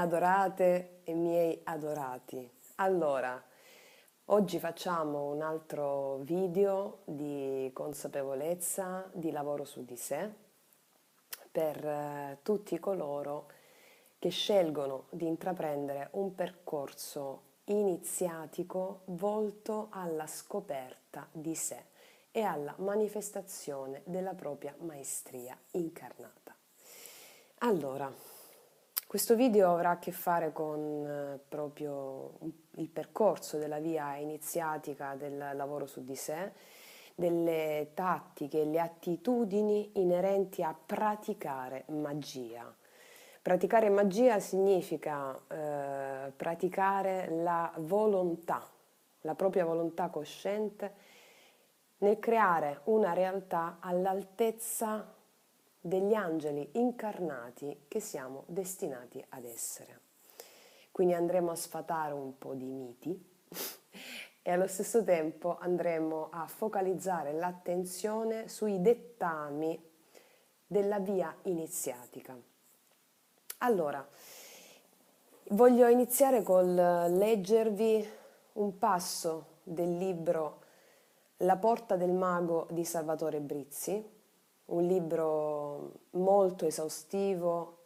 adorate e miei adorati. Allora, oggi facciamo un altro video di consapevolezza, di lavoro su di sé per tutti coloro che scelgono di intraprendere un percorso iniziatico volto alla scoperta di sé e alla manifestazione della propria maestria incarnata. Allora, questo video avrà a che fare con proprio il percorso della via iniziatica del lavoro su di sé, delle tattiche, le attitudini inerenti a praticare magia. Praticare magia significa praticare la volontà, la propria volontà cosciente nel creare una realtà all'altezza degli angeli incarnati che siamo destinati ad essere. Quindi andremo a sfatare un po' di miti e allo stesso tempo andremo a focalizzare l'attenzione sui dettami della via iniziatica. Allora, voglio iniziare col leggervi un passo del libro La porta del mago di Salvatore Brizzi, un libro molto esaustivo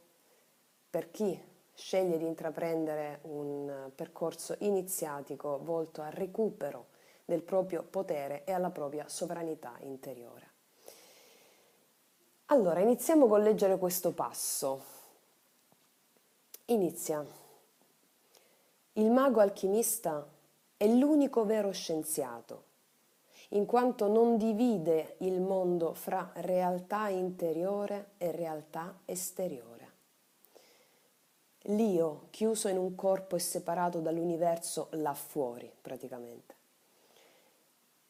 per chi sceglie di intraprendere un percorso iniziatico volto al recupero del proprio potere e alla propria sovranità interiore. Allora, iniziamo con leggere questo passo. Inizia. Il mago alchimista è l'unico vero scienziato, in quanto non divide il mondo fra realtà interiore e realtà esteriore. L'io chiuso in un corpo e separato dall'universo là fuori, praticamente.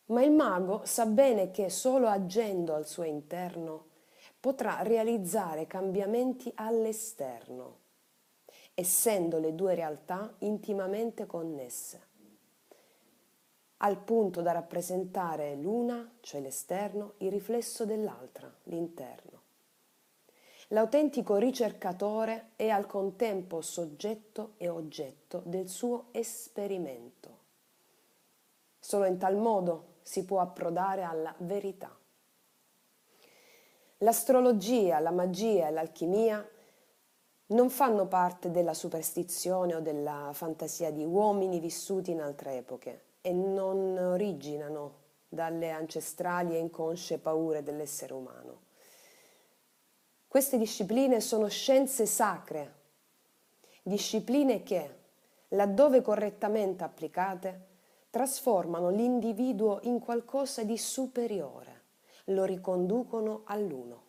Ma il mago sa bene che solo agendo al suo interno potrà realizzare cambiamenti all'esterno, essendo le due realtà intimamente connesse, al punto da rappresentare l'una, cioè l'esterno, il riflesso dell'altra, l'interno. L'autentico ricercatore è al contempo soggetto e oggetto del suo esperimento. Solo in tal modo si può approdare alla verità. L'astrologia, la magia e l'alchimia non fanno parte della superstizione o della fantasia di uomini vissuti in altre epoche e non originano dalle ancestrali e inconsce paure dell'essere umano. Queste discipline sono scienze sacre, discipline che, laddove correttamente applicate, trasformano l'individuo in qualcosa di superiore, lo riconducono all'uno.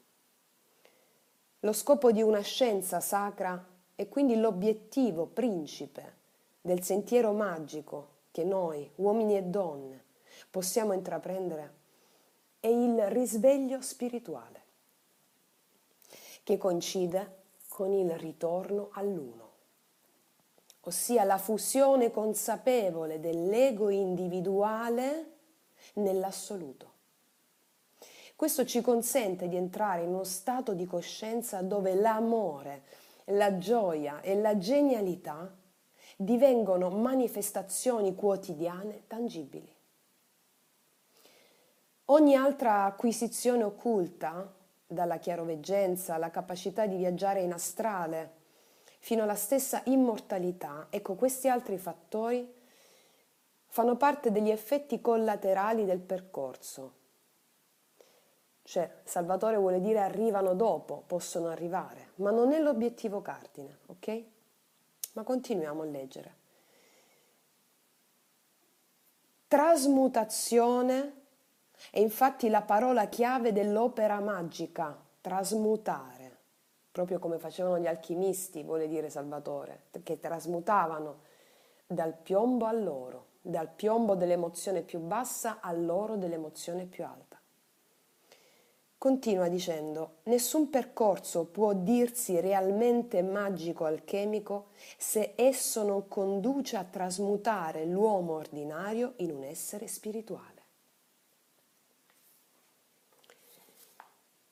Lo scopo di una scienza sacra è quindi l'obiettivo principe del sentiero magico che noi, uomini e donne, possiamo intraprendere, è il risveglio spirituale, che coincide con il ritorno all'uno, ossia la fusione consapevole dell'ego individuale nell'assoluto. Questo ci consente di entrare in uno stato di coscienza dove l'amore, la gioia e la genialità divengono manifestazioni quotidiane tangibili. Ogni altra acquisizione occulta, dalla chiaroveggenza alla capacità di viaggiare in astrale, fino alla stessa immortalità, ecco, questi altri fattori fanno parte degli effetti collaterali del percorso. Cioè, Salvatore vuole dire arrivano dopo, possono arrivare, ma non è l'obiettivo cardine, ok? Ma continuiamo a leggere. Trasmutazione è infatti la parola chiave dell'opera magica, trasmutare, proprio come facevano gli alchimisti, vuole dire Salvatore, che trasmutavano dal piombo all'oro, dal piombo dell'emozione più bassa all'oro dell'emozione più alta. Continua dicendo, nessun percorso può dirsi realmente magico alchemico se esso non conduce a trasmutare l'uomo ordinario in un essere spirituale.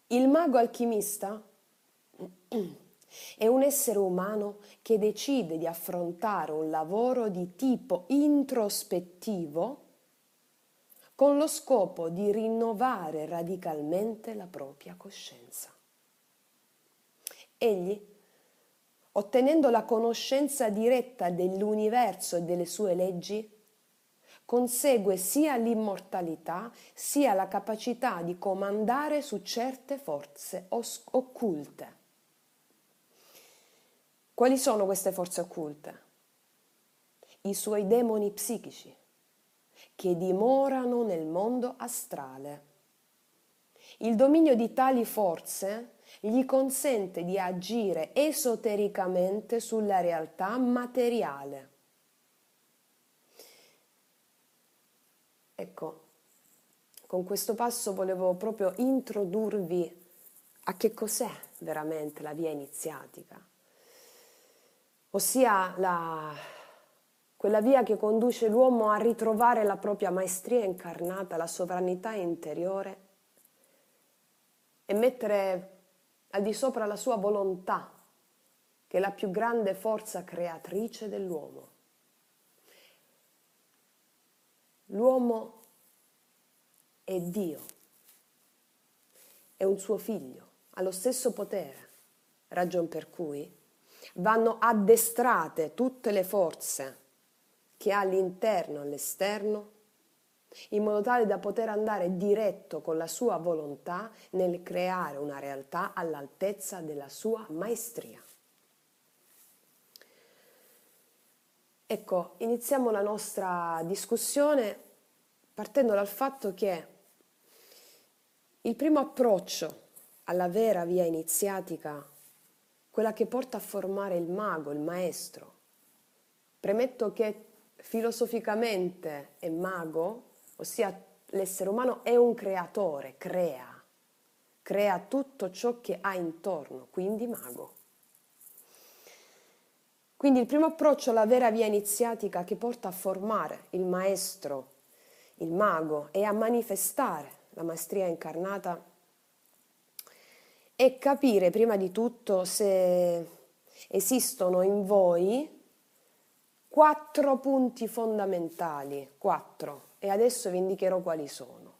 Il mago alchimista È un essere umano che decide di affrontare un lavoro di tipo introspettivo con lo scopo di rinnovare radicalmente la propria coscienza. Egli, ottenendo la conoscenza diretta dell'universo e delle sue leggi, consegue sia l'immortalità sia la capacità di comandare su certe forze occulte. Quali sono queste forze occulte? I suoi demoni psichici, che dimorano nel mondo astrale. Il dominio di tali forze gli consente di agire esotericamente sulla realtà materiale. Ecco, con questo passo volevo proprio introdurvi a che cos'è veramente la via iniziatica, ossia quella via che conduce l'uomo a ritrovare la propria maestria incarnata, la sovranità interiore e mettere al di sopra la sua volontà, che è la più grande forza creatrice dell'uomo. L'uomo è Dio, è un suo figlio, ha lo stesso potere, ragion per cui vanno addestrate tutte le forze che ha all'interno e all'esterno, in modo tale da poter andare diretto con la sua volontà nel creare una realtà all'altezza della sua maestria. Ecco, iniziamo la nostra discussione partendo dal fatto che il primo approccio alla vera via iniziatica, quella che porta a formare il mago, il maestro, premetto che filosoficamente è mago, ossia l'essere umano è un creatore, crea tutto ciò che ha intorno, quindi mago. Quindi il primo approccio alla vera via iniziatica che porta a formare il maestro, il mago e a manifestare la maestria incarnata è capire prima di tutto se esistono in voi 4 punti fondamentali, 4, e adesso vi indicherò quali sono.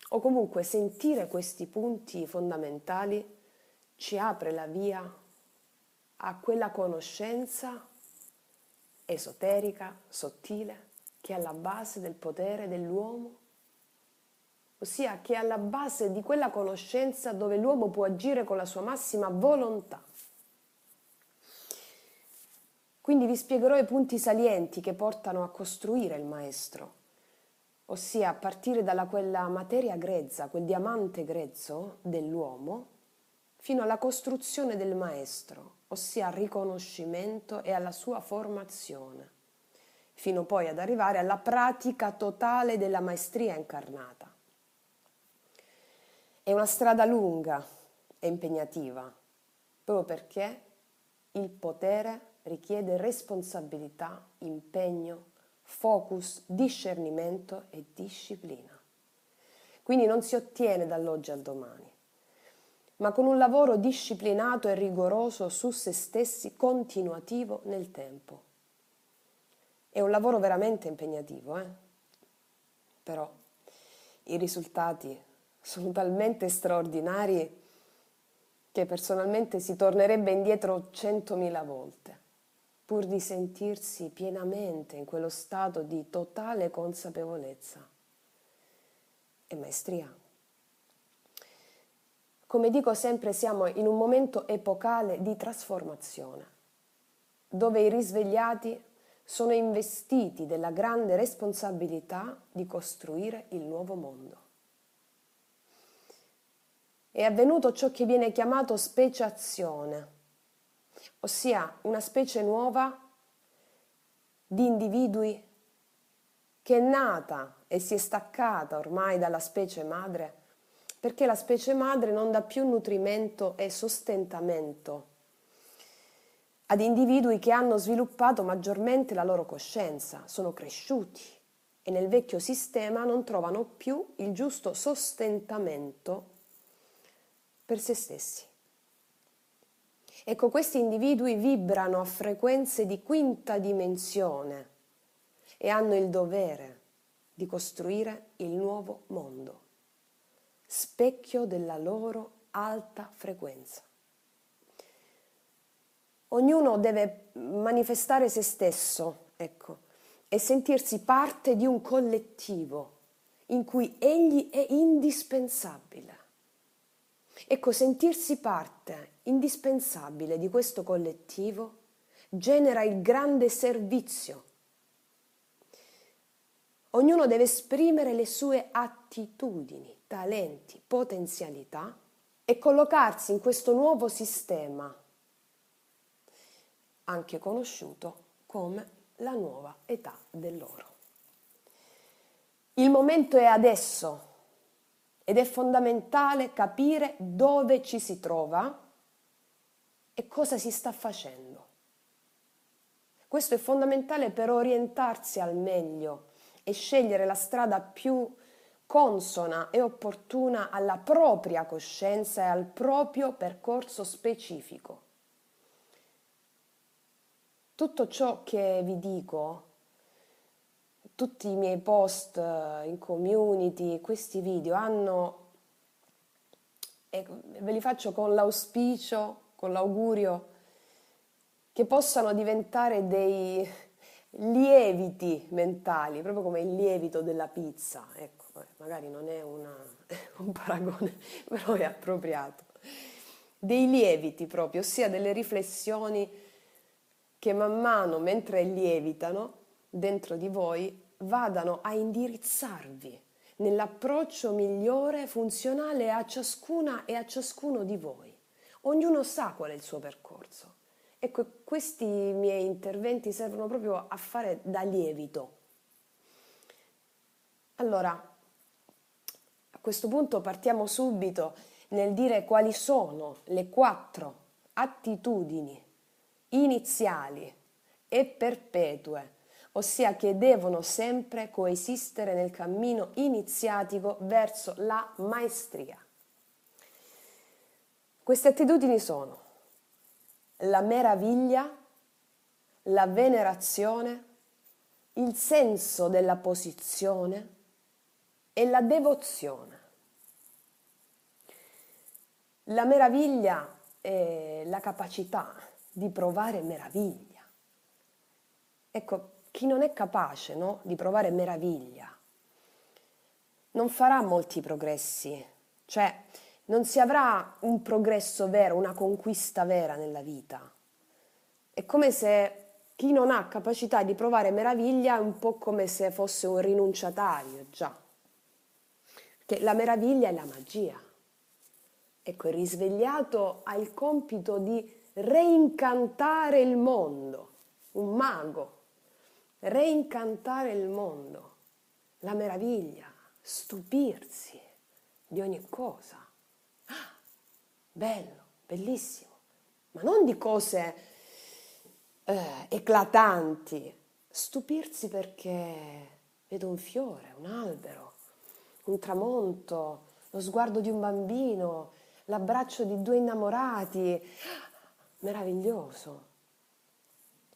O comunque sentire questi punti fondamentali ci apre la via a quella conoscenza esoterica, sottile, che è alla base del potere dell'uomo, ossia che è alla base di quella conoscenza dove l'uomo può agire con la sua massima volontà. Quindi vi spiegherò i punti salienti che portano a costruire il maestro, ossia a partire da quella materia grezza, quel diamante grezzo dell'uomo, fino alla costruzione del maestro, ossia al riconoscimento e alla sua formazione, fino poi ad arrivare alla pratica totale della maestria incarnata. È una strada lunga e impegnativa, proprio perché il potere richiede responsabilità, impegno, focus, discernimento e disciplina. Quindi non si ottiene dall'oggi al domani, ma con un lavoro disciplinato e rigoroso su se stessi, continuativo nel tempo. È un lavoro veramente impegnativo, però i risultati sono talmente straordinari che personalmente si tornerebbe indietro 100.000 volte, pur di sentirsi pienamente in quello stato di totale consapevolezza e maestria. Come dico sempre, siamo in un momento epocale di trasformazione, dove i risvegliati sono investiti della grande responsabilità di costruire il nuovo mondo. È avvenuto ciò che viene chiamato speciazione, ossia una specie nuova di individui che è nata e si è staccata ormai dalla specie madre, perché la specie madre non dà più nutrimento e sostentamento ad individui che hanno sviluppato maggiormente la loro coscienza, sono cresciuti e nel vecchio sistema non trovano più il giusto sostentamento per se stessi. Ecco, questi individui vibrano a frequenze di quinta dimensione e hanno il dovere di costruire il nuovo mondo, specchio della loro alta frequenza. Ognuno deve manifestare se stesso, ecco, e sentirsi parte di un collettivo in cui egli è indispensabile. Ecco, sentirsi parte indispensabile di questo collettivo genera il grande servizio. Ognuno deve esprimere le sue attitudini, talenti, potenzialità e collocarsi in questo nuovo sistema, anche conosciuto come la nuova età dell'oro. Il momento è adesso ed è fondamentale capire dove ci si trova e cosa si sta facendo. Questo è fondamentale per orientarsi al meglio e scegliere la strada più consona e opportuna alla propria coscienza e al proprio percorso specifico. Tutto ciò che vi dico, tutti i miei post in community, questi video hanno, e ve li faccio con l'auspicio, con l'augurio che possano diventare dei lieviti mentali, proprio come il lievito della pizza. Ecco, magari non è un paragone, però è appropriato. Dei lieviti proprio, ossia delle riflessioni che man mano, mentre lievitano dentro di voi, vadano a indirizzarvi nell'approccio migliore funzionale a ciascuna e a ciascuno di voi. Ognuno sa qual è il suo percorso. Ecco, questi miei interventi servono proprio a fare da lievito. Allora, a questo punto partiamo subito nel dire quali sono le 4 attitudini iniziali e perpetue, ossia che devono sempre coesistere nel cammino iniziatico verso la maestria. Queste attitudini sono la meraviglia, la venerazione, il senso della posizione e la devozione. La meraviglia è la capacità di provare meraviglia. Ecco, chi non è capace, no, di provare meraviglia non farà molti progressi, cioè non si avrà un progresso vero, una conquista vera nella vita. È come se chi non ha capacità di provare meraviglia è un po' come se fosse un rinunciatario, già. Perché la meraviglia è la magia. Ecco, il risvegliato ha il compito di reincantare il mondo, un mago, reincantare il mondo, la meraviglia, stupirsi di ogni cosa. Ah, bello, bellissimo, ma non di cose eclatanti, stupirsi perché vedo un fiore, un albero, un tramonto, lo sguardo di un bambino, l'abbraccio di 2 innamorati, meraviglioso.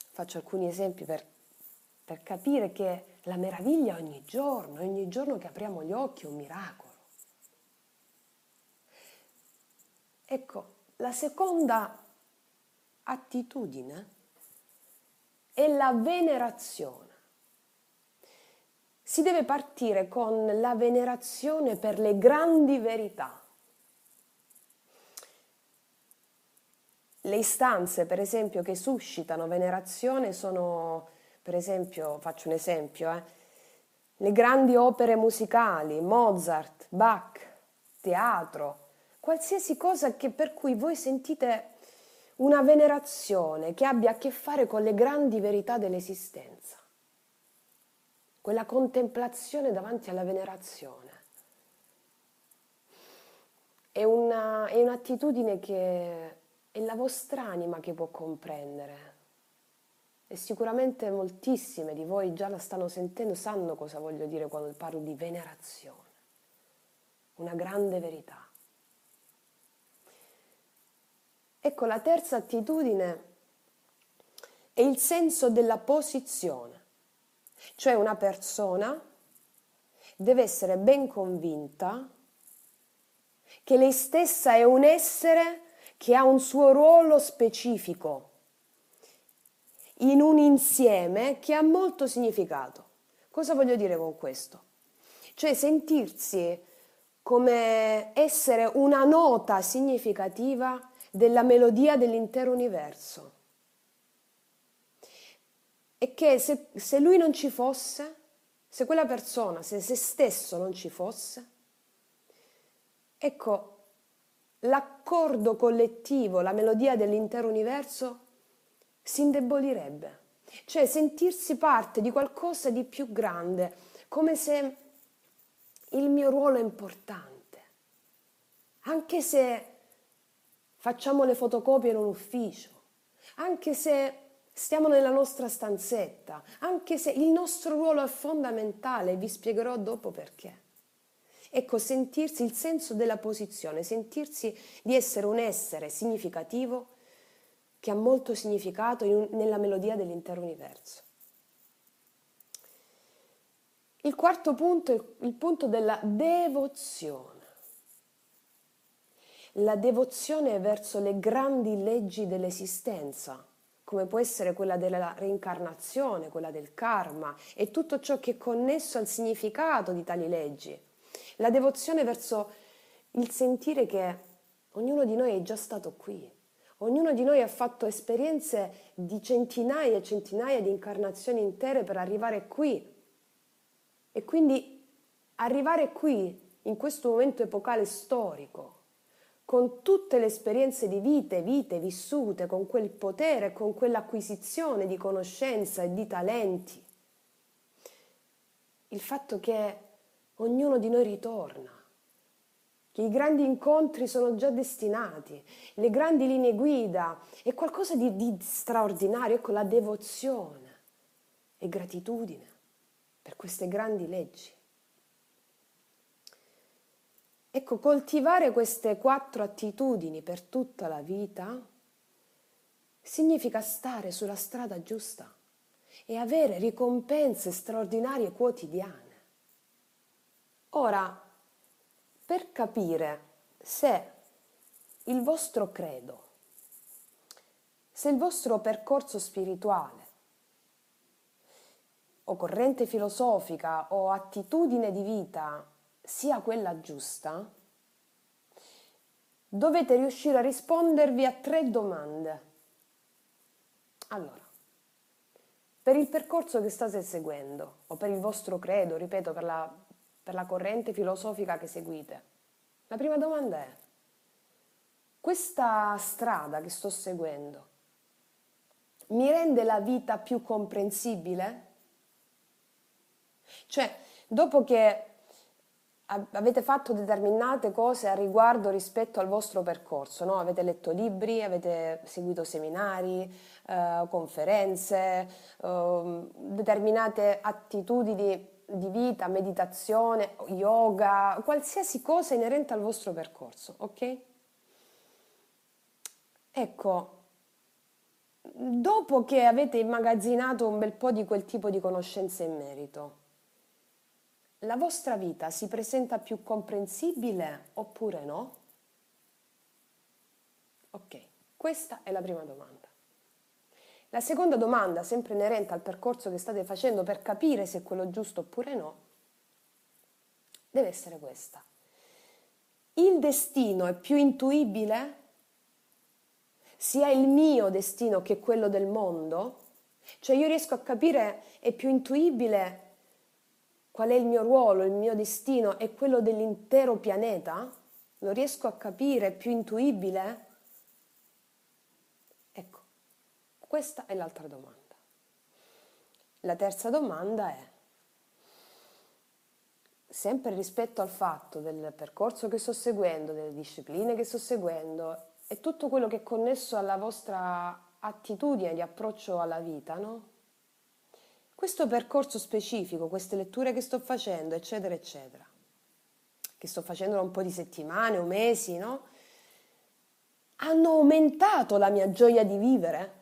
Faccio alcuni esempi per capire che la meraviglia ogni giorno che apriamo gli occhi è un miracolo. Ecco, la seconda attitudine è la venerazione. Si deve partire con la venerazione per le grandi verità. Le istanze, per esempio, che suscitano venerazione sono, per esempio, faccio un esempio, le grandi opere musicali, Mozart, Bach, teatro, qualsiasi cosa per cui voi sentite una venerazione che abbia a che fare con le grandi verità dell'esistenza. Quella contemplazione davanti alla venerazione. È un'attitudine che è la vostra anima che può comprendere. E sicuramente moltissime di voi già la stanno sentendo, sanno cosa voglio dire quando parlo di venerazione. Una grande verità. Ecco, la terza attitudine è il senso della posizione, cioè una persona deve essere ben convinta che lei stessa è un essere che ha un suo ruolo specifico in un insieme che ha molto significato. Cosa voglio dire con questo? Cioè sentirsi come essere una nota significativa della melodia dell'intero universo. E che se lui non ci fosse, se quella persona, se se stesso non ci fosse, ecco, l'accordo collettivo, la melodia dell'intero universo si indebolirebbe. Cioè sentirsi parte di qualcosa di più grande, come se il mio ruolo è importante, anche se facciamo le fotocopie in un ufficio, anche se stiamo nella nostra stanzetta, anche se il nostro ruolo è fondamentale, vi spiegherò dopo perché. Ecco, sentirsi il senso della posizione, sentirsi di essere un essere significativo che ha molto significato nella melodia dell'intero universo. Il quarto punto è il punto della devozione. La devozione verso le grandi leggi dell'esistenza, come può essere quella della reincarnazione, quella del karma e tutto ciò che è connesso al significato di tali leggi. La devozione verso il sentire che ognuno di noi è già stato qui, ognuno di noi ha fatto esperienze di centinaia e centinaia di incarnazioni intere per arrivare qui. E quindi arrivare qui, in questo momento epocale storico, con tutte le esperienze di vite vissute, con quel potere, con quell'acquisizione di conoscenza e di talenti, il fatto che ognuno di noi ritorna, che i grandi incontri sono già destinati, le grandi linee guida, è qualcosa di straordinario, ecco la devozione e gratitudine per queste grandi leggi. Ecco, coltivare queste 4 attitudini per tutta la vita significa stare sulla strada giusta e avere ricompense straordinarie quotidiane. Ora, per capire se il vostro credo, se il vostro percorso spirituale o corrente filosofica o attitudine di vita sia quella giusta, dovete riuscire a rispondervi a 3 domande. Allora, per il percorso che state seguendo o per il vostro credo, ripeto, per la corrente filosofica che seguite, la prima domanda è: questa strada che sto seguendo mi rende la vita più comprensibile? Cioè, dopo che avete fatto determinate cose a riguardo rispetto al vostro percorso, no? Avete letto libri, avete seguito seminari, conferenze, determinate attitudini di vita, meditazione, yoga, qualsiasi cosa inerente al vostro percorso, ok? Ecco, dopo che avete immagazzinato un bel po' di quel tipo di conoscenze in merito, la vostra vita si presenta più comprensibile oppure no? Ok, questa è la prima domanda. La seconda domanda, sempre inerente al percorso che state facendo per capire se è quello giusto oppure no, deve essere questa. Il destino è più intuibile? Sia il mio destino che quello del mondo? Cioè io riesco a capire, è più intuibile qual è il mio ruolo, il mio destino e quello dell'intero pianeta? Lo riesco a capire, è più intuibile? Ecco, questa è l'altra domanda. La terza domanda è, sempre rispetto al fatto del percorso che sto seguendo, delle discipline che sto seguendo e tutto quello che è connesso alla vostra attitudine di approccio alla vita, no? Questo percorso specifico, queste letture che sto facendo, eccetera, eccetera, che sto facendo da un po' di settimane o mesi, no? hanno aumentato la mia gioia di vivere?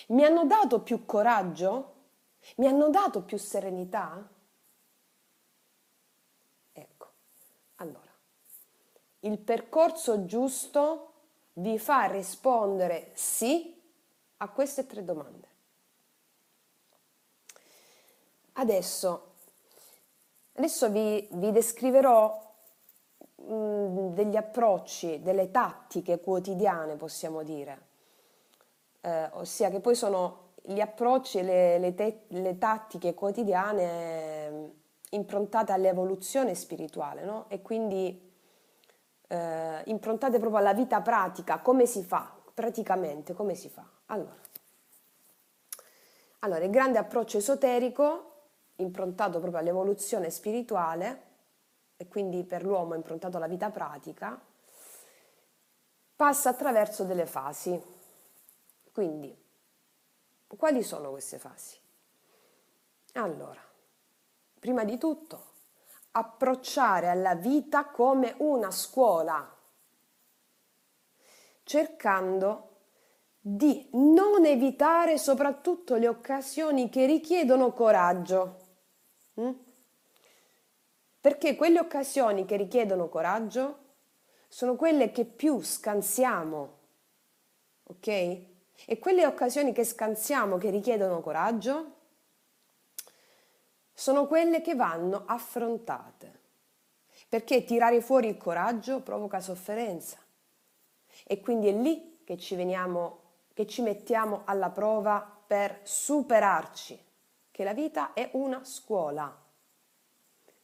Mi hanno dato più coraggio? Mi hanno dato più serenità? Ecco, allora, il percorso giusto vi fa rispondere sì a queste 3 domande. Adesso vi descriverò degli approcci, delle tattiche quotidiane, possiamo dire, ossia che poi sono gli approcci e le tattiche quotidiane improntate all'evoluzione spirituale, no? E quindi improntate proprio alla vita pratica, come si fa, praticamente come si fa. Allora, il grande approccio esoterico, improntato proprio all'evoluzione spirituale, e quindi per l'uomo improntato alla vita pratica, passa attraverso delle fasi. Quindi, quali sono queste fasi? Allora, prima di tutto, approcciare alla vita come una scuola, cercando di non evitare soprattutto le occasioni che richiedono coraggio. Perché quelle occasioni che richiedono coraggio sono quelle che più scansiamo, ok? E quelle occasioni che scansiamo, che richiedono coraggio, sono quelle che vanno affrontate. Perché tirare fuori il coraggio provoca sofferenza. E quindi è lì che ci mettiamo alla prova per superarci, che la vita è una scuola.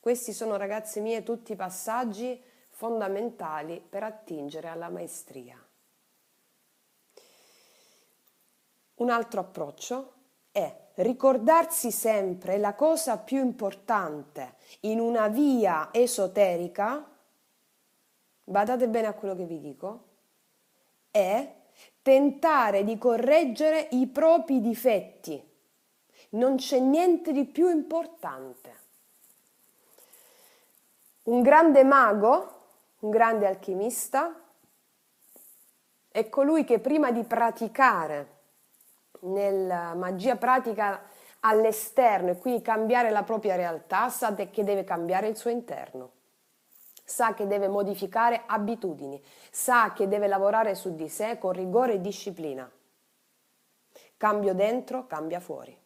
Questi sono, ragazze mie, tutti passaggi fondamentali per attingere alla maestria. Un altro approccio è ricordarsi sempre la cosa più importante in una via esoterica, badate bene a quello che vi dico, è tentare di correggere i propri difetti. Non c'è niente di più importante. Un grande mago, un grande alchimista, è colui che prima di praticare nella magia pratica all'esterno e quindi cambiare la propria realtà, sa che deve cambiare il suo interno, sa che deve modificare abitudini, sa che deve lavorare su di sé con rigore e disciplina. Cambio dentro, cambia fuori.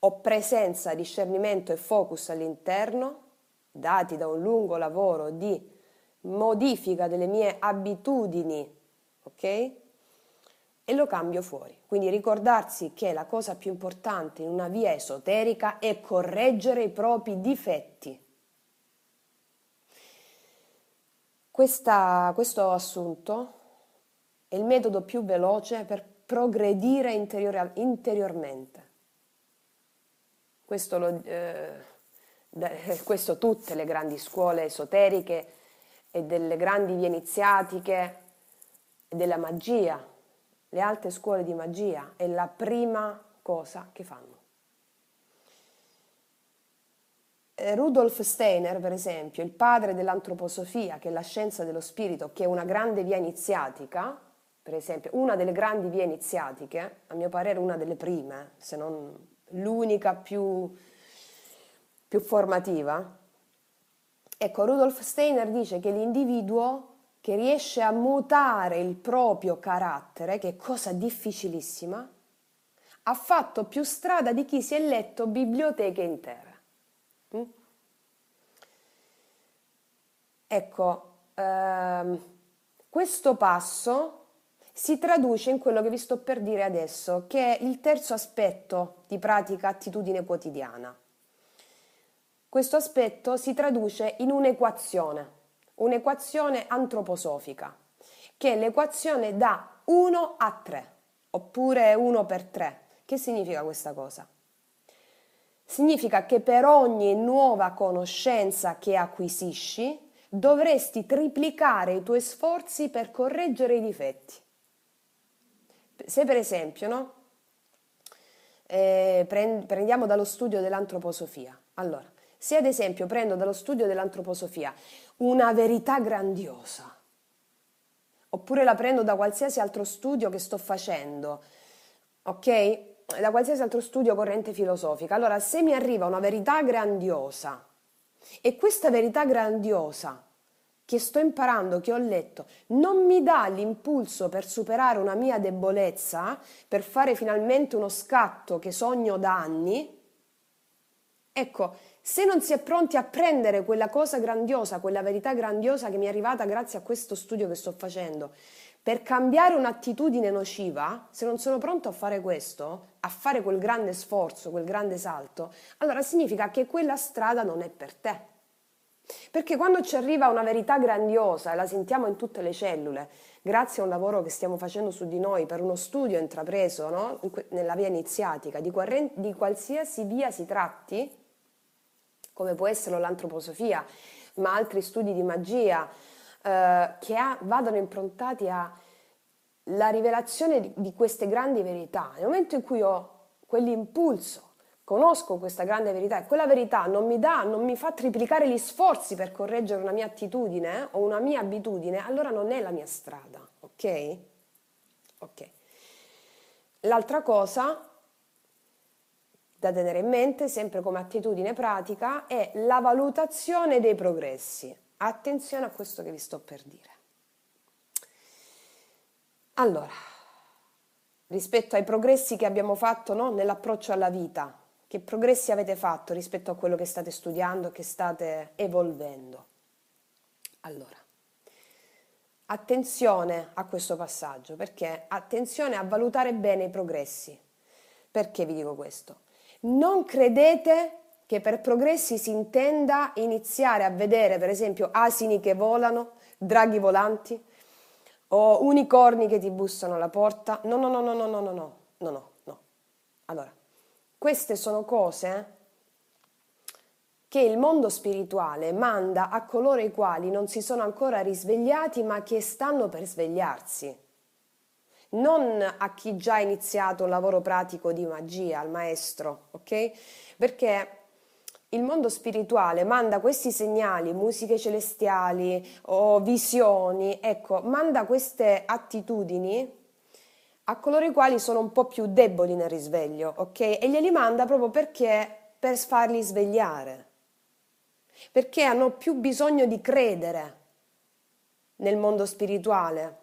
Ho presenza, discernimento e focus all'interno, dati da un lungo lavoro di modifica delle mie abitudini, ok? E lo cambio fuori. Quindi ricordarsi che la cosa più importante in una via esoterica è correggere i propri difetti. Questo assunto è il metodo più veloce per progredire interiormente. Questo tutte le grandi scuole esoteriche e delle grandi vie iniziatiche e della magia, le alte scuole di magia, è la prima cosa che fanno. Rudolf Steiner, per esempio, il padre dell'antroposofia, che è la scienza dello spirito, che è una grande via iniziatica, per esempio, una delle grandi vie iniziatiche, a mio parere una delle prime, se non l'unica più formativa. Ecco, Rudolf Steiner dice che l'individuo che riesce a mutare il proprio carattere, che è cosa difficilissima, ha fatto più strada di chi si è letto biblioteche intere. Ecco, questo passo si traduce in quello che vi sto per dire adesso, che è il terzo aspetto di pratica attitudine quotidiana. Questo aspetto si traduce in un'equazione antroposofica, che è l'equazione da 1 a 3, oppure 1 per 3. Che significa questa cosa? Significa che per ogni nuova conoscenza che acquisisci, dovresti triplicare i tuoi sforzi per correggere i difetti. Se per esempio, no? Prendiamo dallo studio dell'antroposofia. Allora, se ad esempio prendo dallo studio dell'antroposofia una verità grandiosa, oppure la prendo da qualsiasi altro studio che sto facendo, ok? Da qualsiasi altro studio, corrente filosofica. Allora, se mi arriva una verità grandiosa e questa verità grandiosa che sto imparando, che ho letto, non mi dà l'impulso per superare una mia debolezza, per fare finalmente uno scatto che sogno da anni, ecco, se non si è pronti a prendere quella cosa grandiosa, quella verità grandiosa che mi è arrivata grazie a questo studio che sto facendo, per cambiare un'attitudine nociva, se non sono pronto a fare questo, a fare quel grande sforzo, quel grande salto, allora significa che quella strada non è per te. Perché quando ci arriva una verità grandiosa e la sentiamo in tutte le cellule, grazie a un lavoro che stiamo facendo su di noi, per uno studio intrapreso, no? Nella via iniziatica, di qualsiasi via si tratti, come può essere l'antroposofia, ma altri studi di magia, vadano improntati alla rivelazione di queste grandi verità. Nel momento in cui ho quell'impulso, conosco questa grande verità e quella verità non mi fa triplicare gli sforzi per correggere una mia attitudine o una mia abitudine, allora non è la mia strada, ok? Ok. L'altra cosa da tenere in mente, sempre come attitudine pratica, è la valutazione dei progressi. Attenzione a questo che vi sto per dire. Allora, rispetto ai progressi che abbiamo fatto, no, nell'approccio alla vita, che progressi avete fatto rispetto a quello che state studiando, che state evolvendo? Allora, attenzione a questo passaggio, perché attenzione a valutare bene i progressi. Perché vi dico questo? Non credete che per progressi si intenda iniziare a vedere, per esempio, asini che volano, draghi volanti o unicorni che ti bussano alla porta. No, no, no, no, no, no, no, no, no, no, no. Allora, queste sono cose che il mondo spirituale manda a coloro i quali non si sono ancora risvegliati ma che stanno per svegliarsi. Non a chi già ha iniziato un lavoro pratico di magia, al maestro, ok? Perché il mondo spirituale manda questi segnali, musiche celestiali o visioni, ecco, manda queste attitudini a coloro i quali sono un po' più deboli nel risveglio, ok? E glieli manda proprio per farli svegliare, perché hanno più bisogno di credere nel mondo spirituale,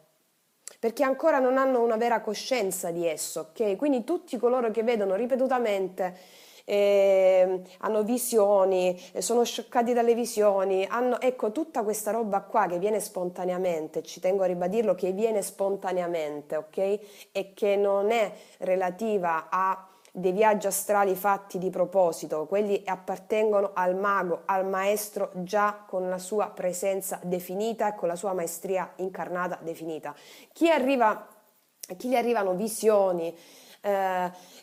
perché ancora non hanno una vera coscienza di esso, ok? Quindi tutti coloro che vedono ripetutamente, hanno visioni, sono scioccati dalle visioni, hanno, ecco, tutta questa roba qua che viene spontaneamente, ci tengo a ribadirlo, che viene spontaneamente, ok? E che non è relativa a dei viaggi astrali fatti di proposito, quelli appartengono al mago, al maestro già con la sua presenza definita e con la sua maestria incarnata definita. A chi gli arrivano visioni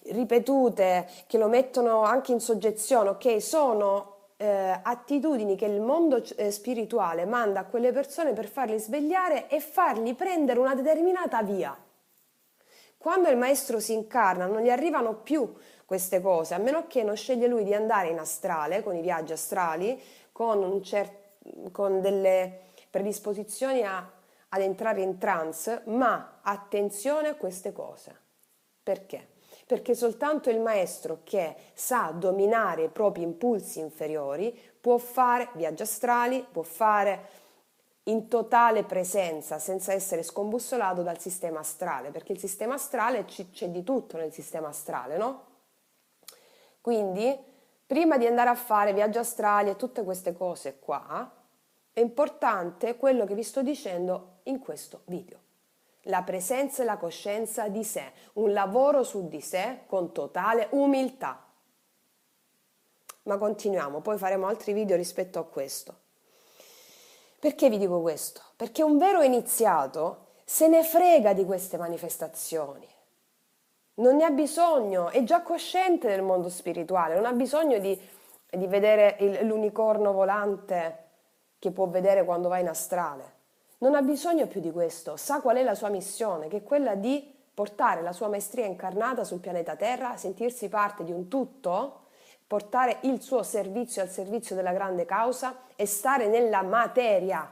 ripetute che lo mettono anche in soggezione, ok? Sono attitudini che il mondo spirituale manda a quelle persone per farli svegliare e fargli prendere una determinata via. Quando il maestro si incarna non gli arrivano più queste cose, a meno che non sceglie lui di andare in astrale, con i viaggi astrali, con delle predisposizioni ad entrare in trance, ma attenzione a queste cose. Perché? Perché soltanto il maestro che sa dominare i propri impulsi inferiori può fare viaggi astrali, può fare in totale presenza, senza essere scombussolato dal sistema astrale, perché il sistema astrale c'è di tutto nel sistema astrale, no? Quindi, prima di andare a fare viaggi astrali e tutte queste cose qua, è importante quello che vi sto dicendo in questo video. La presenza e la coscienza di sé, un lavoro su di sé con totale umiltà. Ma continuiamo, poi faremo altri video rispetto a questo. Perché vi dico questo? Perché un vero iniziato se ne frega di queste manifestazioni. Non ne ha bisogno, è già cosciente del mondo spirituale, non ha bisogno di vedere l'unicorno volante che può vedere quando va in astrale. Non ha bisogno più di questo, sa qual è la sua missione, che è quella di portare la sua maestria incarnata sul pianeta Terra, sentirsi parte di un tutto, portare il suo servizio al servizio della grande causa e stare nella materia,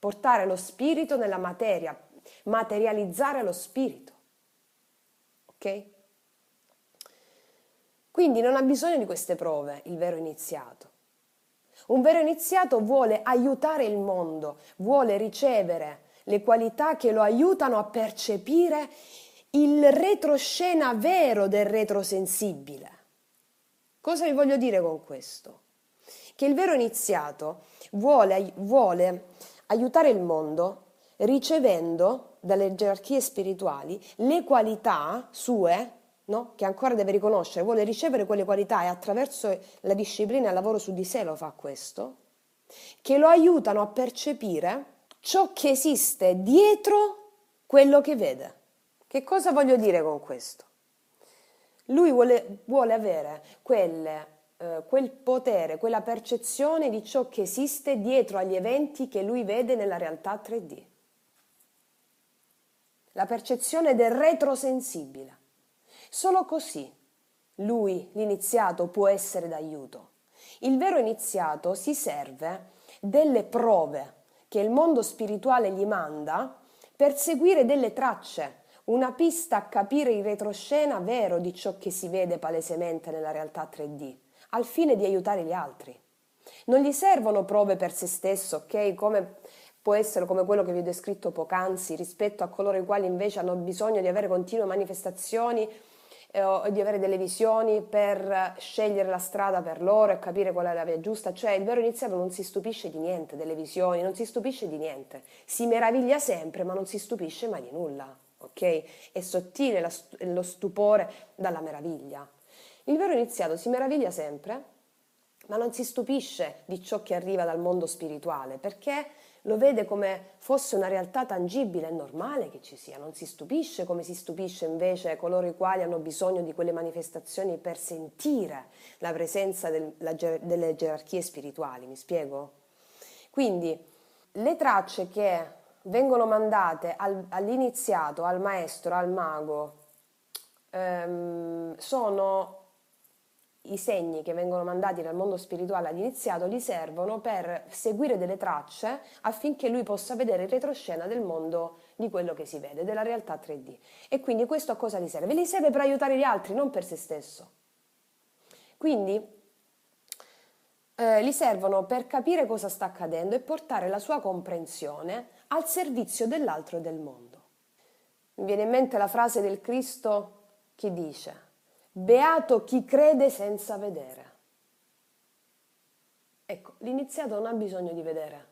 portare lo spirito nella materia, materializzare lo spirito. Ok? Quindi non ha bisogno di queste prove il vero iniziato. Un vero iniziato vuole aiutare il mondo, vuole ricevere le qualità che lo aiutano a percepire il retroscena vero del retrosensibile. Cosa vi voglio dire con questo? Che il vero iniziato vuole aiutare il mondo ricevendo dalle gerarchie spirituali le qualità sue, no? Che ancora deve riconoscere, vuole ricevere quelle qualità e attraverso la disciplina e il lavoro su di sé lo fa questo, che lo aiutano a percepire ciò che esiste dietro quello che vede. Che cosa voglio dire con questo? Lui vuole avere quel potere, quella percezione di ciò che esiste dietro agli eventi che lui vede nella realtà 3D. La percezione del retrosensibile. Solo così lui, l'iniziato, può essere d'aiuto. Il vero iniziato si serve delle prove che il mondo spirituale gli manda per seguire delle tracce, una pista a capire il retroscena vero di ciò che si vede palesemente nella realtà 3D, al fine di aiutare gli altri. Non gli servono prove per se stesso, ok? Come può essere come quello che vi ho descritto poc'anzi, rispetto a coloro i quali invece hanno bisogno di avere continue manifestazioni o di avere delle visioni per scegliere la strada per loro e capire qual è la via giusta. Cioè il vero iniziato non si stupisce di niente delle visioni, non si stupisce di niente, si meraviglia sempre ma non si stupisce mai di nulla, ok? È sottile lo stupore dalla meraviglia. Il vero iniziato si meraviglia sempre ma non si stupisce di ciò che arriva dal mondo spirituale perché lo vede come fosse una realtà tangibile, è normale che ci sia, non si stupisce come si stupisce invece coloro i quali hanno bisogno di quelle manifestazioni per sentire la presenza delle gerarchie spirituali, mi spiego? Quindi le tracce che vengono mandate all'iniziato, al maestro, al mago, sono i segni che vengono mandati dal mondo spirituale all'iniziato, gli servono per seguire delle tracce affinché lui possa vedere il retroscena del mondo di quello che si vede, della realtà 3D. E quindi questo a cosa gli serve? Gli serve per aiutare gli altri, non per se stesso. Quindi gli servono per capire cosa sta accadendo e portare la sua comprensione al servizio dell'altro e del mondo. Mi viene in mente la frase del Cristo che dice: beato chi crede senza vedere. Ecco, l'iniziato non ha bisogno di vedere.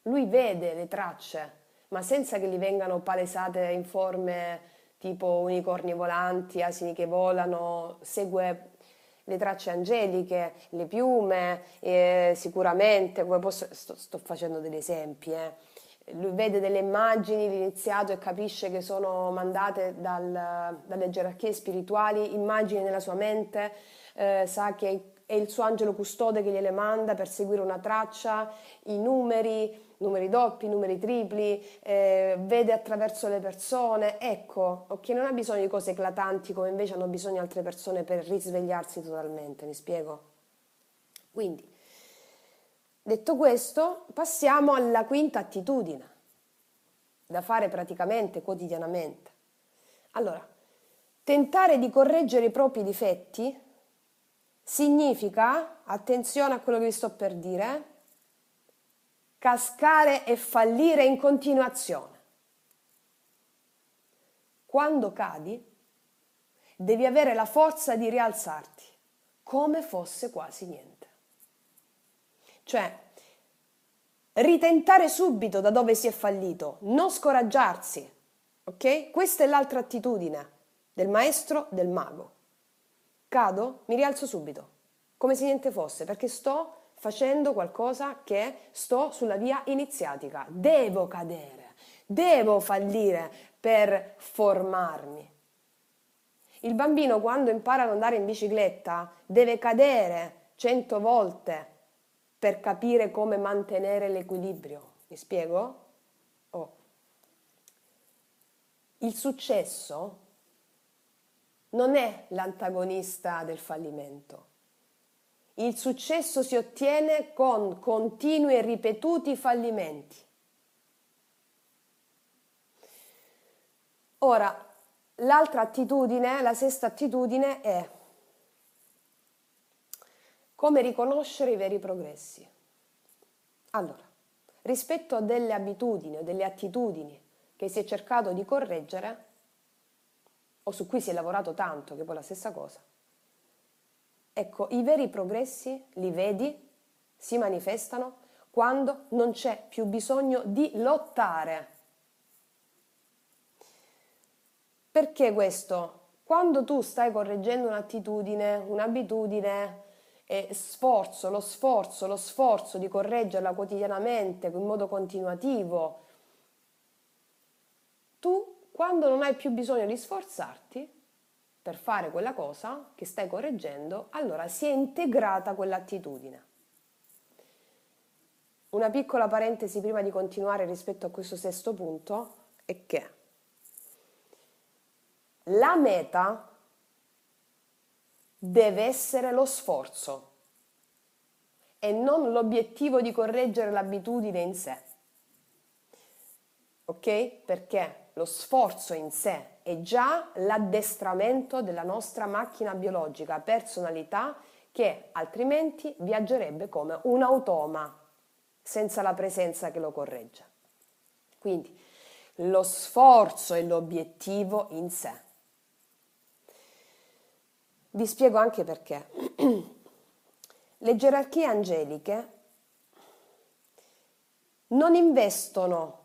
Lui vede le tracce, ma senza che gli vengano palesate in forme tipo unicorni volanti, asini che volano, segue le tracce angeliche, le piume, sicuramente, sto facendo degli esempi, Lui vede delle immagini, l'iniziato, e capisce che sono mandate dalle gerarchie spirituali, immagini nella sua mente, sa che è il suo angelo custode che gliele manda per seguire una traccia, i numeri doppi, numeri tripli, vede attraverso le persone, ecco, ok, non ha bisogno di cose eclatanti come invece hanno bisogno altre persone per risvegliarsi totalmente, mi spiego? Quindi, detto questo, passiamo alla quinta attitudine, da fare praticamente quotidianamente. Allora, tentare di correggere i propri difetti significa, attenzione a quello che vi sto per dire, cascare e fallire in continuazione. Quando cadi, devi avere la forza di rialzarti, come fosse quasi niente. Cioè, ritentare subito da dove si è fallito, non scoraggiarsi, ok? Questa è l'altra attitudine del maestro, del mago. Cado, mi rialzo subito, come se niente fosse, perché sto facendo qualcosa che sto sulla via iniziatica. Devo cadere, devo fallire per formarmi. Il bambino quando impara ad andare in bicicletta deve cadere 100 volte per capire come mantenere l'equilibrio. Mi spiego? Il successo non è l'antagonista del fallimento. Il successo si ottiene con continui e ripetuti fallimenti. Ora, l'altra attitudine, la sesta attitudine è come riconoscere i veri progressi. Allora, rispetto a delle abitudini o delle attitudini che si è cercato di correggere o su cui si è lavorato tanto, che poi è la stessa cosa, ecco, i veri progressi li vedi, si manifestano quando non c'è più bisogno di lottare. Perché questo? Quando tu stai correggendo un'attitudine, un'abitudine, lo sforzo di correggerla quotidianamente, in modo continuativo, tu quando non hai più bisogno di sforzarti per fare quella cosa che stai correggendo, allora si è integrata quell'attitudine. Una piccola parentesi prima di continuare rispetto a questo sesto punto è che la meta deve essere lo sforzo e non l'obiettivo di correggere l'abitudine in sé. Ok? Perché lo sforzo in sé è già l'addestramento della nostra macchina biologica, personalità, che altrimenti viaggerebbe come un automa senza la presenza che lo corregge. Quindi lo sforzo è l'obiettivo in sé. Vi spiego anche perché. Le gerarchie angeliche non investono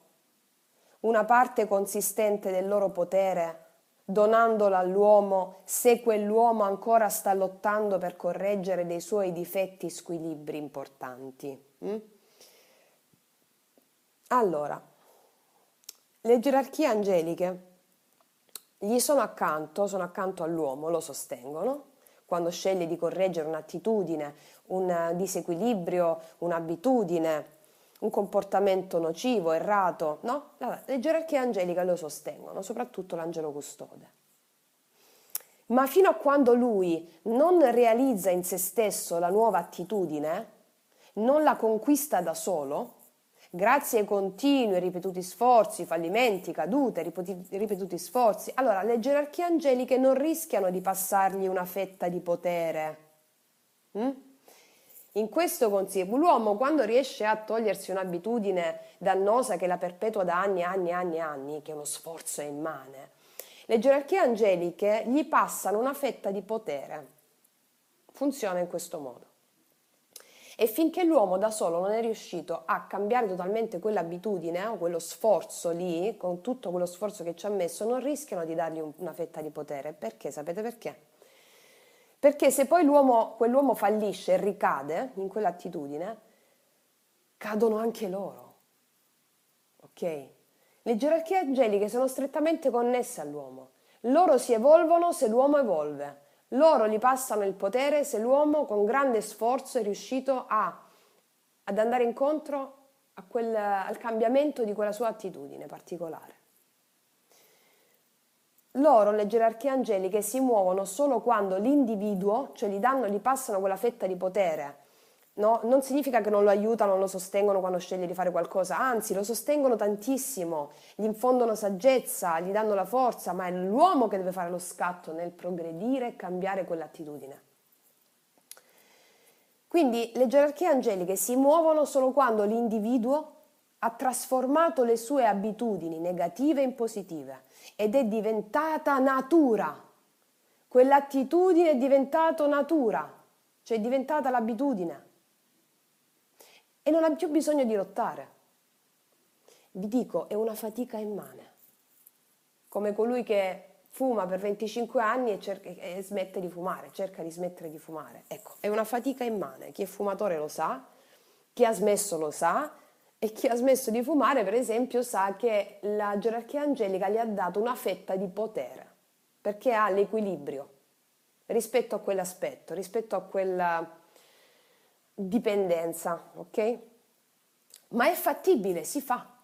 una parte consistente del loro potere donandola all'uomo se quell'uomo ancora sta lottando per correggere dei suoi difetti e squilibri importanti. Allora, le gerarchie angeliche sono accanto all'uomo, lo sostengono, quando sceglie di correggere un'attitudine, un disequilibrio, un'abitudine, un comportamento nocivo, errato, no? Le gerarchie angeliche lo sostengono, soprattutto l'angelo custode. Ma fino a quando lui non realizza in se stesso la nuova attitudine, non la conquista da solo, grazie ai continui e ripetuti sforzi, fallimenti, cadute, ripetuti sforzi, allora le gerarchie angeliche non rischiano di passargli una fetta di potere. In questo consiglio, l'uomo quando riesce a togliersi un'abitudine dannosa che la perpetua da anni e anni e anni e anni, che è uno sforzo immane, le gerarchie angeliche gli passano una fetta di potere. Funziona in questo modo. E finché l'uomo da solo non è riuscito a cambiare totalmente quell'abitudine o quello sforzo lì, con tutto quello sforzo che ci ha messo, non rischiano di dargli una fetta di potere. Perché? Sapete perché? Perché se poi quell'uomo fallisce e ricade in quell'attitudine, cadono anche loro. Ok? Le gerarchie angeliche sono strettamente connesse all'uomo. Loro si evolvono se l'uomo evolve. Loro gli passano il potere se l'uomo con grande sforzo è riuscito ad andare incontro al cambiamento di quella sua attitudine particolare. Loro, le gerarchie angeliche, si muovono solo quando l'individuo, cioè gli passano quella fetta di potere. No? Non significa che non lo aiutano, non lo sostengono quando sceglie di fare qualcosa, anzi lo sostengono tantissimo, gli infondono saggezza, gli danno la forza, ma è l'uomo che deve fare lo scatto nel progredire e cambiare quell'attitudine. Quindi le gerarchie angeliche si muovono solo quando l'individuo ha trasformato le sue abitudini negative in positive ed è diventata natura. Quell'attitudine è diventata natura, cioè è diventata l'abitudine. E non ha più bisogno di lottare. Vi dico, è una fatica immane. Come colui che fuma per 25 anni e smette di fumare, cerca di smettere di fumare. Ecco, è una fatica immane. Chi è fumatore lo sa, chi ha smesso lo sa, e chi ha smesso di fumare, per esempio, sa che la gerarchia angelica gli ha dato una fetta di potere, perché ha l'equilibrio rispetto a quell'aspetto, rispetto a quella dipendenza, ok? Ma è fattibile, si fa.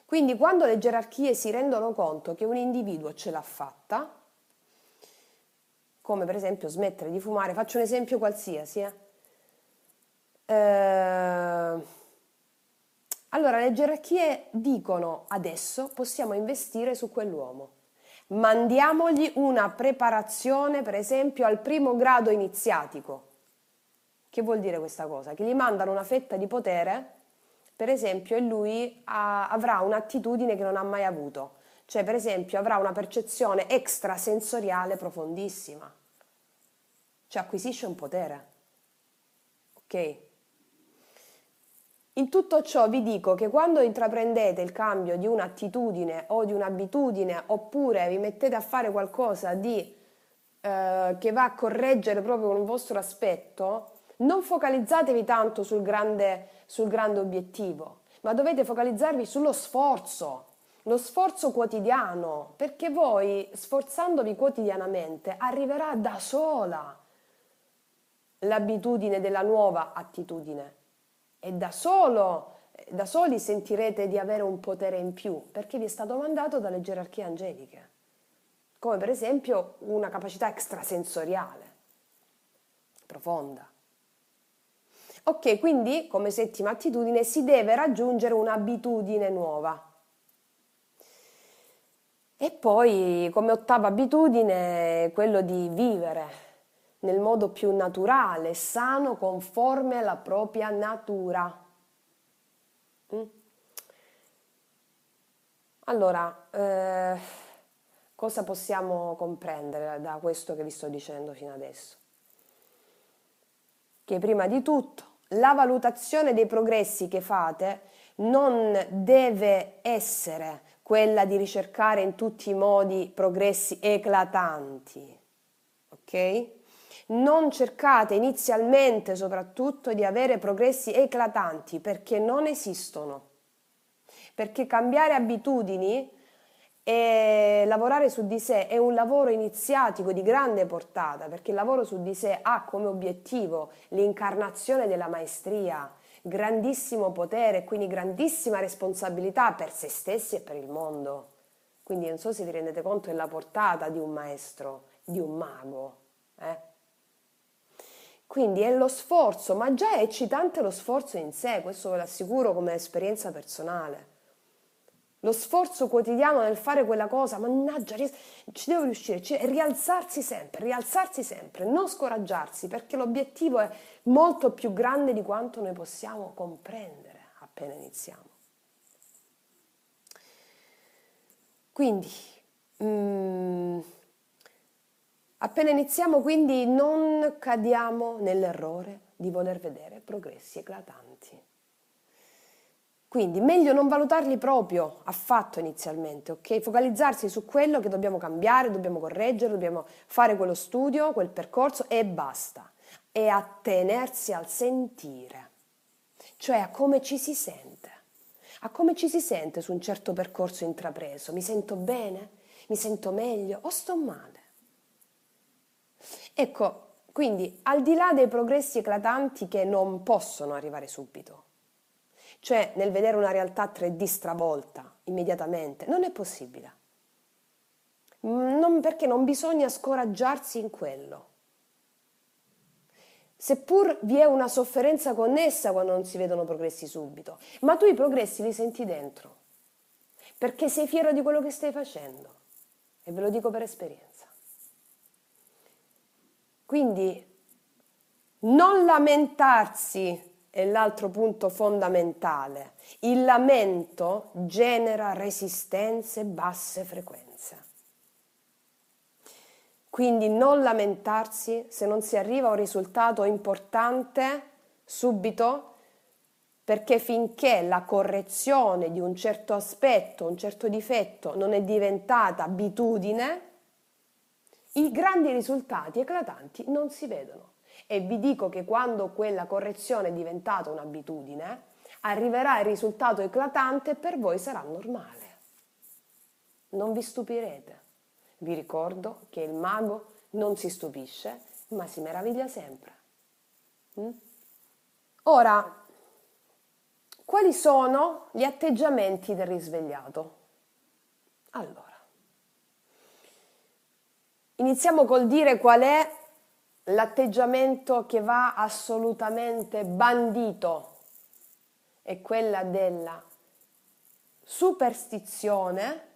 Quindi quando le gerarchie si rendono conto che un individuo ce l'ha fatta, come per esempio smettere di fumare, faccio un esempio qualsiasi, allora Allora le gerarchie dicono adesso possiamo investire su quell'uomo. Mandiamogli una preparazione, per esempio, al primo grado iniziatico. Che vuol dire questa cosa? Che gli mandano una fetta di potere, per esempio, e lui avrà un'attitudine che non ha mai avuto. Cioè, per esempio, avrà una percezione extrasensoriale profondissima. Cioè, acquisisce un potere. Ok? In tutto ciò vi dico che quando intraprendete il cambio di un'attitudine o di un'abitudine, oppure vi mettete a fare qualcosa che va a correggere proprio un vostro aspetto, non focalizzatevi tanto sul grande obiettivo, ma dovete focalizzarvi sullo sforzo, lo sforzo quotidiano, perché voi, sforzandovi quotidianamente, arriverà da sola l'abitudine della nuova attitudine e da soli sentirete di avere un potere in più, perché vi è stato mandato dalle gerarchie angeliche, come per esempio una capacità extrasensoriale profonda. Ok, quindi come settima attitudine si deve raggiungere un'abitudine nuova. E poi come ottava abitudine quello di vivere nel modo più naturale, sano, conforme alla propria natura. Allora, cosa possiamo comprendere da questo che vi sto dicendo fino adesso? Che prima di tutto la valutazione dei progressi che fate non deve essere quella di ricercare in tutti i modi progressi eclatanti, ok? Non cercate inizialmente soprattutto di avere progressi eclatanti perché non esistono. Perché cambiare abitudini e lavorare su di sé è un lavoro iniziatico di grande portata, perché il lavoro su di sé ha come obiettivo l'incarnazione della maestria, grandissimo potere e quindi grandissima responsabilità per se stessi e per il mondo. Quindi non so se vi rendete conto della portata di un maestro, di un mago. Quindi è lo sforzo, ma già è eccitante lo sforzo in sé, questo ve lo assicuro come esperienza personale. Lo sforzo quotidiano nel fare quella cosa, mannaggia, ci devo riuscire, rialzarsi sempre, non scoraggiarsi, perché l'obiettivo è molto più grande di quanto noi possiamo comprendere appena iniziamo. Quindi, appena iniziamo, quindi non cadiamo nell'errore di voler vedere progressi eclatanti. Quindi meglio non valutarli proprio affatto inizialmente, ok? Focalizzarsi su quello che dobbiamo cambiare, dobbiamo correggere, dobbiamo fare quello studio, quel percorso e basta. E attenersi al sentire, cioè a come ci si sente. A come ci si sente su un certo percorso intrapreso. Mi sento bene? Mi sento meglio? O sto male? Ecco, quindi al di là dei progressi eclatanti che non possono arrivare subito, cioè nel vedere una realtà 3D stravolta immediatamente, non è possibile. Perché non bisogna scoraggiarsi in quello. Seppur vi è una sofferenza connessa quando non si vedono progressi subito, ma tu i progressi li senti dentro, perché sei fiero di quello che stai facendo. E ve lo dico per esperienza. Quindi non lamentarsi è l'altro punto fondamentale. Il lamento genera resistenze e basse frequenze. Quindi non lamentarsi se non si arriva a un risultato importante subito, perché finché la correzione di un certo aspetto, un certo difetto non è diventata abitudine, i grandi risultati eclatanti non si vedono. E vi dico che quando quella correzione è diventata un'abitudine, arriverà il risultato eclatante e per voi sarà normale. Non vi stupirete. Vi ricordo che il mago non si stupisce, ma si meraviglia sempre. Ora, quali sono gli atteggiamenti del risvegliato? Allora, iniziamo col dire qual è l'atteggiamento che va assolutamente bandito. È quella della superstizione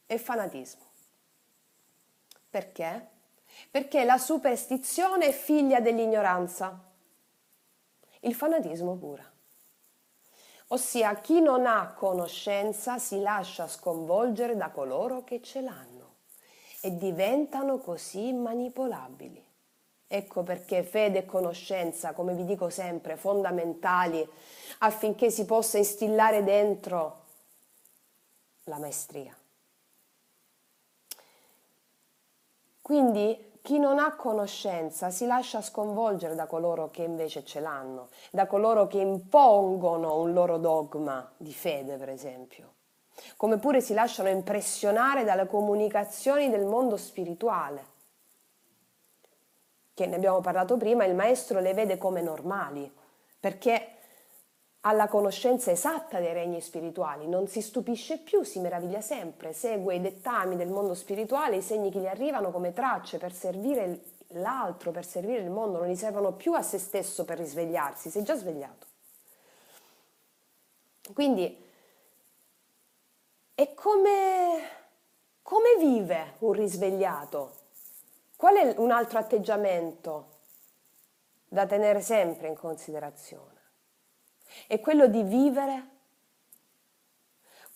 e fanatismo. Perché? Perché la superstizione è figlia dell'ignoranza, il fanatismo pure. Ossia, chi non ha conoscenza si lascia sconvolgere da coloro che ce l'hanno e diventano così manipolabili. Ecco perché fede e conoscenza, come vi dico sempre, fondamentali affinché si possa instillare dentro la maestria. Quindi chi non ha conoscenza si lascia sconvolgere da coloro che invece ce l'hanno, da coloro che impongono un loro dogma di fede, per esempio. Come pure si lasciano impressionare dalle comunicazioni del mondo spirituale, che ne abbiamo parlato prima, il maestro le vede come normali, perché ha la conoscenza esatta dei regni spirituali, non si stupisce più, si meraviglia sempre, segue i dettami del mondo spirituale, i segni che gli arrivano come tracce per servire l'altro, per servire il mondo, non gli servono più a se stesso per risvegliarsi, si è già svegliato. Quindi è come vive un risvegliato? Qual è un altro atteggiamento da tenere sempre in considerazione? È quello di vivere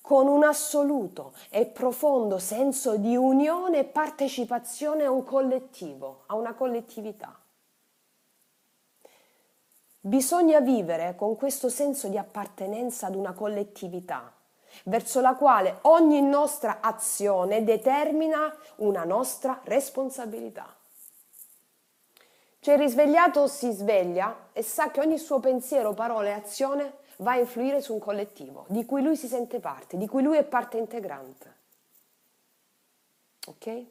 con un assoluto e profondo senso di unione e partecipazione a un collettivo, a una collettività. Bisogna vivere con questo senso di appartenenza ad una collettività, verso la quale ogni nostra azione determina una nostra responsabilità. Cioè il risvegliato si sveglia e sa che ogni suo pensiero, parola e azione va a influire su un collettivo, di cui lui si sente parte, di cui lui è parte integrante. Ok?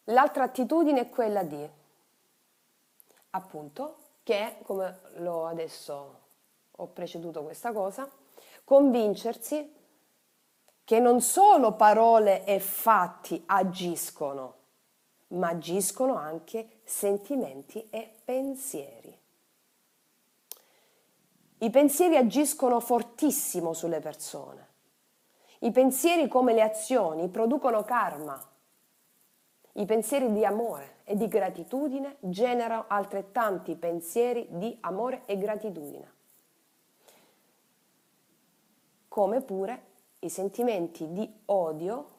L'altra attitudine è quella di, appunto, che, come l'ho adesso ho preceduto questa cosa, convincersi che non solo parole e fatti agiscono, ma agiscono anche sentimenti e pensieri. I pensieri agiscono fortissimo sulle persone. I pensieri, come le azioni, producono karma. I pensieri di amore e di gratitudine generano altrettanti pensieri di amore e gratitudine. Come pure i sentimenti di odio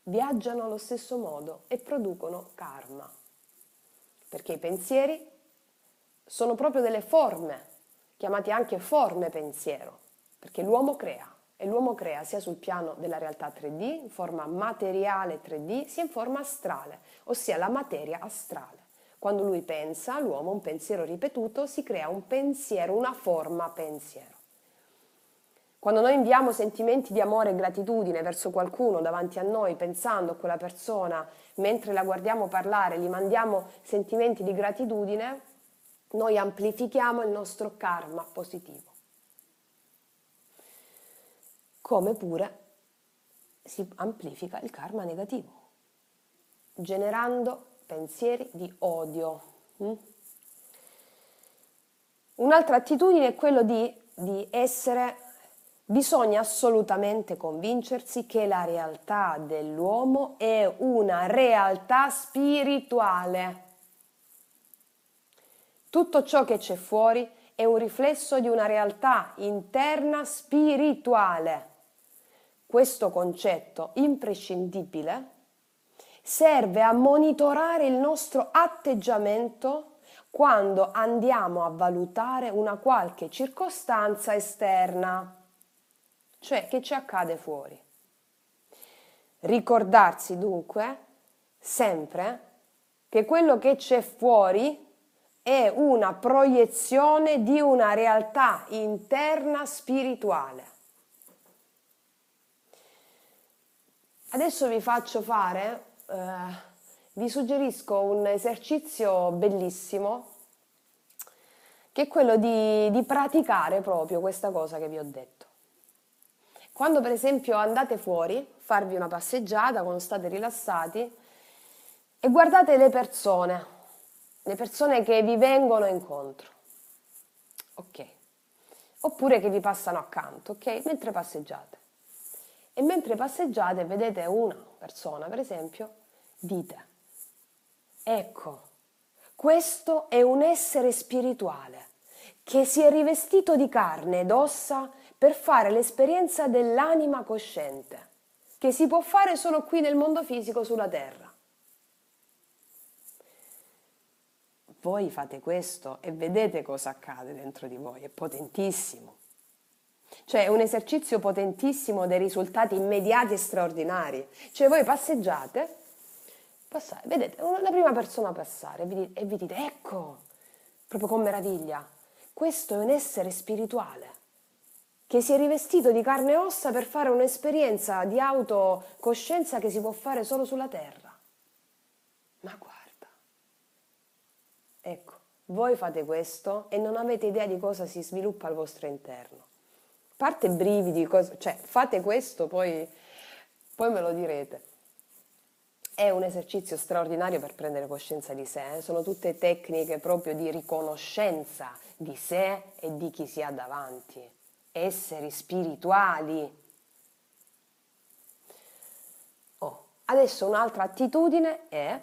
viaggiano allo stesso modo e producono karma, perché i pensieri sono proprio delle forme, chiamate anche forme pensiero, perché l'uomo crea, e l'uomo crea sia sul piano della realtà 3D, in forma materiale 3D, sia in forma astrale, ossia la materia astrale. Quando lui pensa, l'uomo, un pensiero ripetuto, si crea un pensiero, una forma pensiero. Quando noi inviamo sentimenti di amore e gratitudine verso qualcuno davanti a noi, pensando a quella persona, mentre la guardiamo parlare, gli mandiamo sentimenti di gratitudine, noi amplifichiamo il nostro karma positivo. Come pure si amplifica il karma negativo, generando pensieri di odio. Un'altra attitudine è quello di essere. Bisogna assolutamente convincersi che la realtà dell'uomo è una realtà spirituale. Tutto ciò che c'è fuori è un riflesso di una realtà interna spirituale. Questo concetto imprescindibile serve a monitorare il nostro atteggiamento quando andiamo a valutare una qualche circostanza esterna. Cioè, che ci accade fuori. Ricordarsi dunque sempre che quello che c'è fuori è una proiezione di una realtà interna spirituale. Adesso vi faccio fare, vi suggerisco un esercizio bellissimo, che è quello di praticare proprio questa cosa che vi ho detto. Quando per esempio andate fuori, farvi una passeggiata, quando state rilassati, e guardate le persone che vi vengono incontro. Ok, oppure che vi passano accanto, ok? Mentre passeggiate. E mentre passeggiate vedete una persona, per esempio, dite, ecco, questo è un essere spirituale che si è rivestito di carne ed ossa per fare l'esperienza dell'anima cosciente, che si può fare solo qui nel mondo fisico sulla terra. Voi fate questo e vedete cosa accade dentro di voi, è potentissimo. Cioè è un esercizio potentissimo dei risultati immediati e straordinari. Cioè voi passeggiate, vedete la prima persona passare e vi dite, ecco, proprio con meraviglia, questo è un essere spirituale che si è rivestito di carne e ossa per fare un'esperienza di autocoscienza che si può fare solo sulla terra. Ma guarda, ecco, voi fate questo e non avete idea di cosa si sviluppa al vostro interno. Parte brividi, cioè fate questo, poi me lo direte. È un esercizio straordinario per prendere coscienza di sé, sono tutte tecniche proprio di riconoscenza di sé e di chi si ha davanti, esseri spirituali. Adesso un'altra attitudine è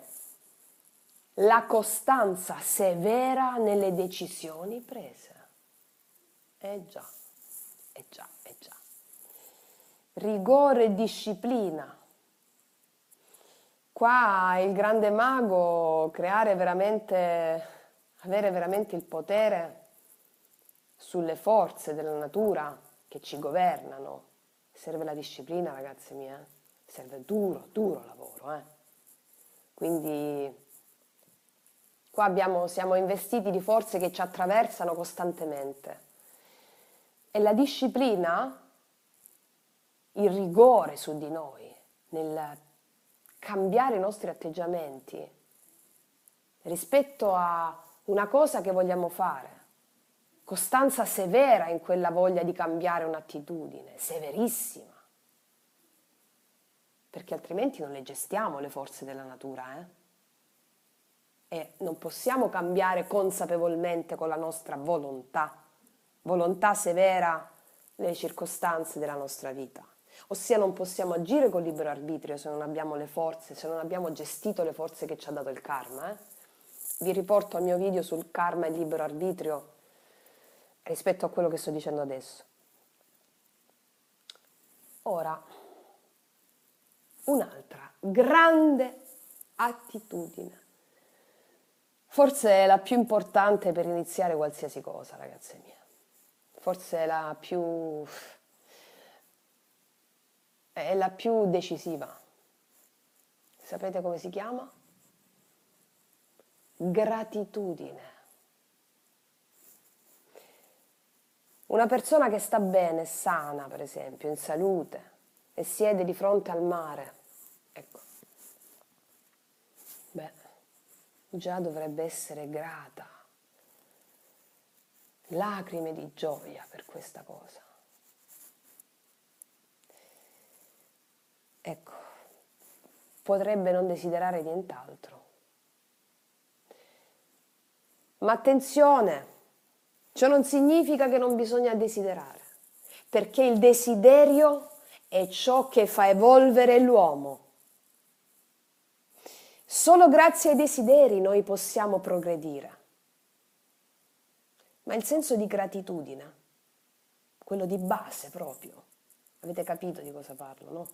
la costanza severa nelle decisioni prese. Già. Rigore e disciplina. Qua il grande mago avere veramente il potere sulle forze della natura che ci governano. Serve la disciplina, ragazze mie, serve duro lavoro, Quindi qua siamo investiti di forze che ci attraversano costantemente. E la disciplina, il rigore su di noi, nel cambiare i nostri atteggiamenti rispetto a una cosa che vogliamo fare, costanza severa in quella voglia di cambiare un'attitudine, severissima, perché altrimenti non le gestiamo le forze della natura, E non possiamo cambiare consapevolmente con la nostra volontà severa le circostanze della nostra vita. Ossia non possiamo agire con libero arbitrio se non abbiamo le forze, se non abbiamo gestito le forze che ci ha dato il karma. Vi riporto al mio video sul karma e il libero arbitrio rispetto a quello che sto dicendo adesso. Ora, un'altra grande attitudine, forse è la più importante per iniziare qualsiasi cosa, ragazze mie. Forse è la più decisiva. Sapete come si chiama? Gratitudine. Una persona che sta bene, sana, per esempio, in salute, e siede di fronte al mare, ecco, già dovrebbe essere grata. Lacrime di gioia per questa cosa. Ecco, potrebbe non desiderare nient'altro. Ma attenzione, ciò non significa che non bisogna desiderare, perché il desiderio è ciò che fa evolvere l'uomo. Solo grazie ai desideri noi possiamo progredire. Ma il senso di gratitudine, quello di base proprio, avete capito di cosa parlo, no?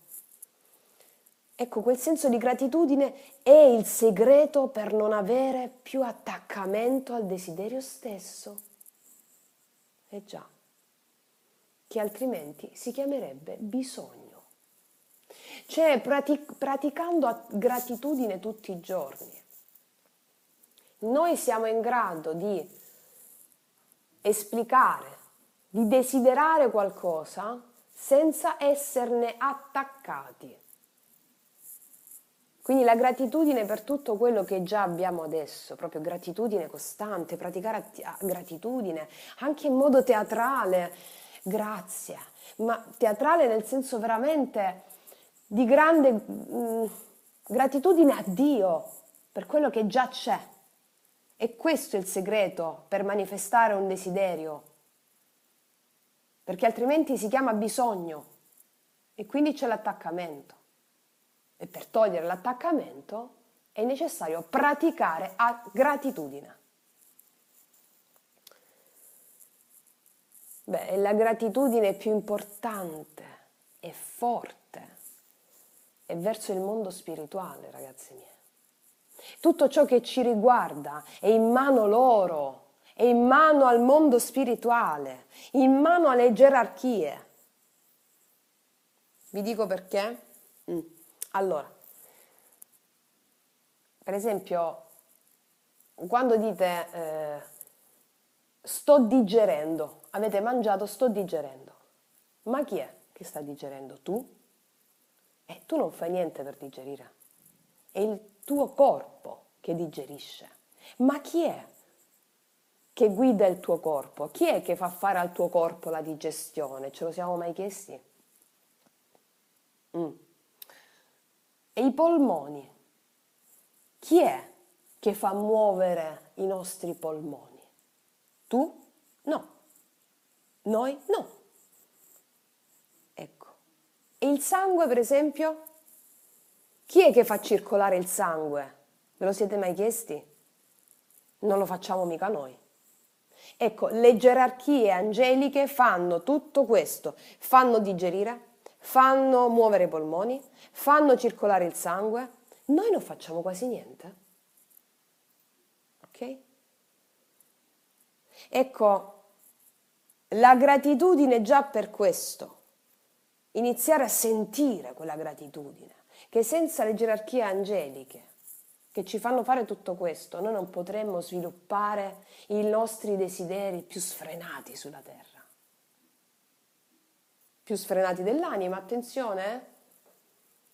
Ecco, quel senso di gratitudine è il segreto per non avere più attaccamento al desiderio stesso. Già, che altrimenti si chiamerebbe bisogno. Cioè, praticando gratitudine tutti i giorni, noi siamo in grado di esplicare, di desiderare qualcosa senza esserne attaccati. Quindi la gratitudine per tutto quello che già abbiamo adesso, proprio gratitudine costante, praticare gratitudine anche in modo teatrale, grazie, ma teatrale nel senso veramente di grande gratitudine a Dio per quello che già c'è. E questo è il segreto per manifestare un desiderio. perché altrimenti si chiama bisogno e quindi c'è l'attaccamento. E per togliere l'attaccamento è necessario praticare gratitudine. Beh, la gratitudine più importante e forte è verso il mondo spirituale, ragazzi miei. Tutto ciò che ci riguarda è in mano loro, è in mano al mondo spirituale, in mano alle gerarchie. Vi dico perché? Allora, per esempio, quando dite sto digerendo, avete mangiato, sto digerendo, ma chi è che sta digerendo? Tu? Tu non fai niente per digerire, è il tuo corpo che digerisce. Ma chi è che guida il tuo corpo? Chi è che fa fare al tuo corpo la digestione? Ce lo siamo mai chiesti? E i polmoni? Chi è che fa muovere i nostri polmoni? Tu? No. Noi? No. Ecco. E il sangue, per esempio? Chi è che fa circolare il sangue? Ve lo siete mai chiesti? Non lo facciamo mica noi. Ecco, le gerarchie angeliche fanno tutto questo, fanno digerire, fanno muovere i polmoni, fanno circolare il sangue. Noi non facciamo quasi niente. Ok? Ecco, la gratitudine già per questo, iniziare a sentire quella gratitudine, che senza le gerarchie angeliche che ci fanno fare tutto questo, noi non potremmo sviluppare i nostri desideri più sfrenati sulla terra. Più sfrenati dell'anima, attenzione,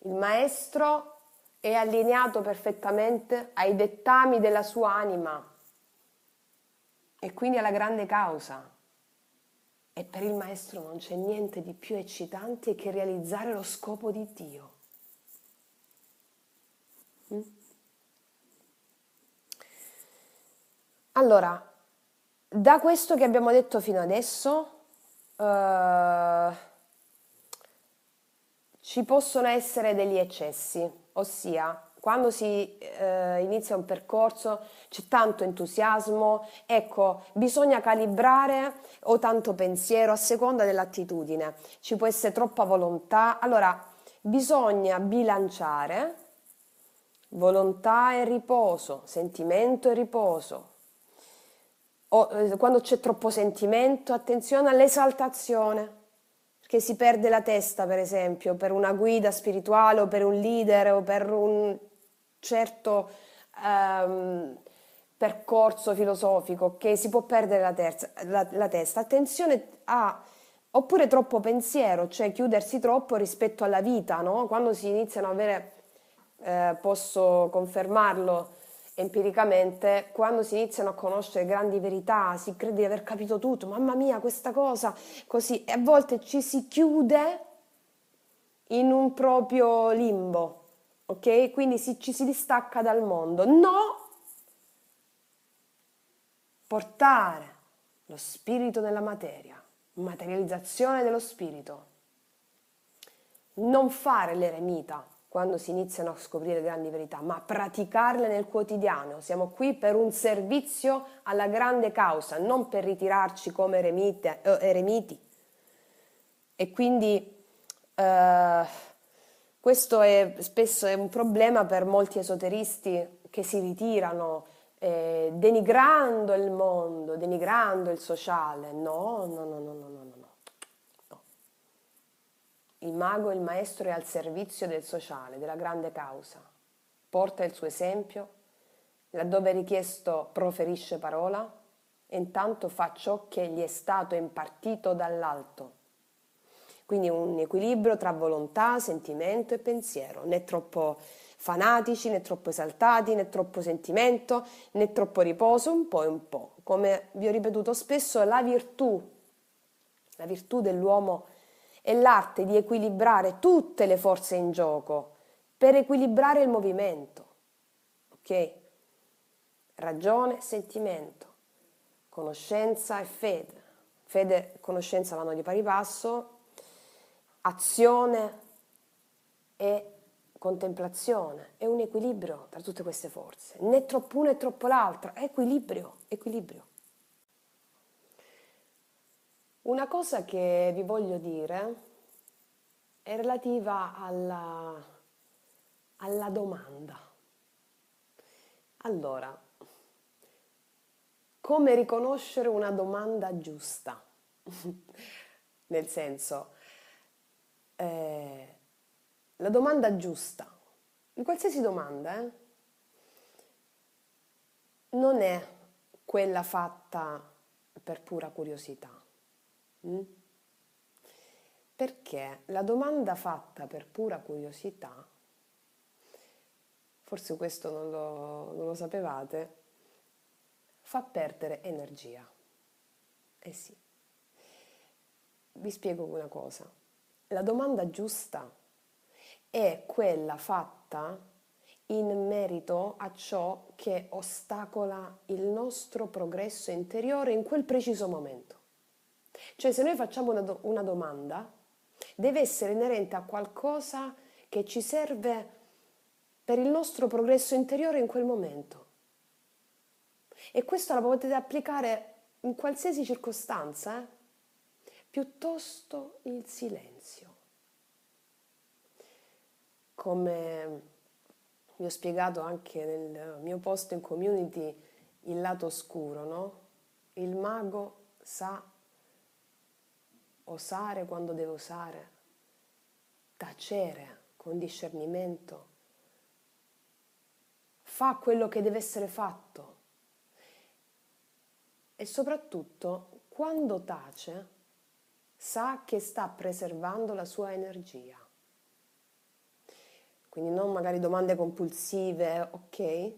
il maestro è allineato perfettamente ai dettami della sua anima e quindi alla grande causa. E per il maestro non c'è niente di più eccitante che realizzare lo scopo di Dio. Allora, da questo che abbiamo detto fino adesso, ci possono essere degli eccessi, ossia quando si inizia un percorso c'è tanto entusiasmo, ecco, bisogna calibrare o tanto pensiero a seconda dell'attitudine, ci può essere troppa volontà, allora bisogna bilanciare volontà e riposo, sentimento e riposo. Quando c'è troppo sentimento, attenzione all'esaltazione, perché si perde la testa, per esempio, per una guida spirituale o per un leader o per un certo percorso filosofico, che si può perdere la testa. Attenzione oppure troppo pensiero, cioè chiudersi troppo rispetto alla vita, no? Quando si iniziano a avere, posso confermarlo empiricamente, quando si iniziano a conoscere grandi verità, si crede di aver capito tutto, mamma mia, questa cosa, così, e a volte ci si chiude in un proprio limbo, ok? Quindi ci si distacca dal mondo. No! Portare lo spirito nella materia, materializzazione dello spirito. Non fare l'eremita quando si iniziano a scoprire grandi verità, ma praticarle nel quotidiano. Siamo qui per un servizio alla grande causa, non per ritirarci come eremiti. E quindi questo spesso è un problema per molti esoteristi che si ritirano denigrando il mondo, denigrando il sociale. No, no, no, no, no, no, no. Il mago, il maestro è al servizio del sociale, della grande causa. Porta il suo esempio, laddove è richiesto proferisce parola e intanto fa ciò che gli è stato impartito dall'alto. Quindi un equilibrio tra volontà, sentimento e pensiero, né troppo fanatici, né troppo esaltati, né troppo sentimento, né troppo riposo, un po' e un po'. Come vi ho ripetuto spesso, la virtù dell'uomo è l'arte di equilibrare tutte le forze in gioco per equilibrare il movimento. Ok? Ragione, sentimento, conoscenza e fede, Fede e conoscenza vanno di pari passo, azione e contemplazione, è un equilibrio tra tutte queste forze, né troppo una né troppo l'altra, è equilibrio, equilibrio. Una cosa che vi voglio dire è relativa alla domanda. Allora, come riconoscere una domanda giusta? Nel senso, la domanda giusta, di qualsiasi domanda, non è quella fatta per pura curiosità. Perché la domanda fatta per pura curiosità, forse questo non lo sapevate, fa perdere energia. Eh sì. Vi spiego una cosa. La domanda giusta è quella fatta in merito a ciò che ostacola il nostro progresso interiore in quel preciso momento. Cioè, se noi facciamo una domanda, deve essere inerente a qualcosa che ci serve per il nostro progresso interiore in quel momento. E questo la potete applicare in qualsiasi circostanza, piuttosto il silenzio. Come vi ho spiegato anche nel mio post in community, il lato oscuro, no? Il mago sa osare quando deve osare, tacere con discernimento, fa quello che deve essere fatto e soprattutto quando tace sa che sta preservando la sua energia. Quindi non magari domande compulsive, ok,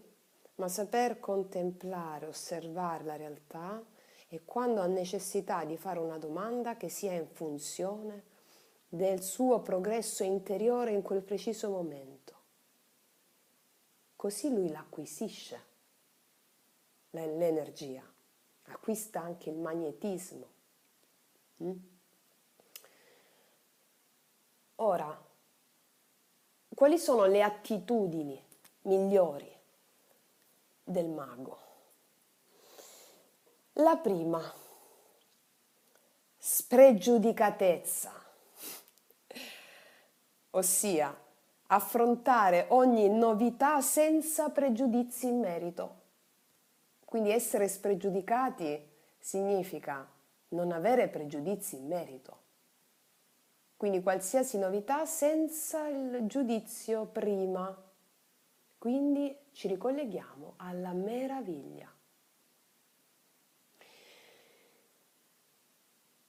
ma saper contemplare, osservare la realtà e quando ha necessità di fare una domanda che sia in funzione del suo progresso interiore in quel preciso momento. Così lui l'acquisisce, l'energia, acquista anche il magnetismo. Ora, quali sono le attitudini migliori del mago? La prima, spregiudicatezza, ossia affrontare ogni novità senza pregiudizi in merito. Quindi essere spregiudicati significa non avere pregiudizi in merito. Quindi qualsiasi novità senza il giudizio prima. Quindi ci ricolleghiamo alla meraviglia.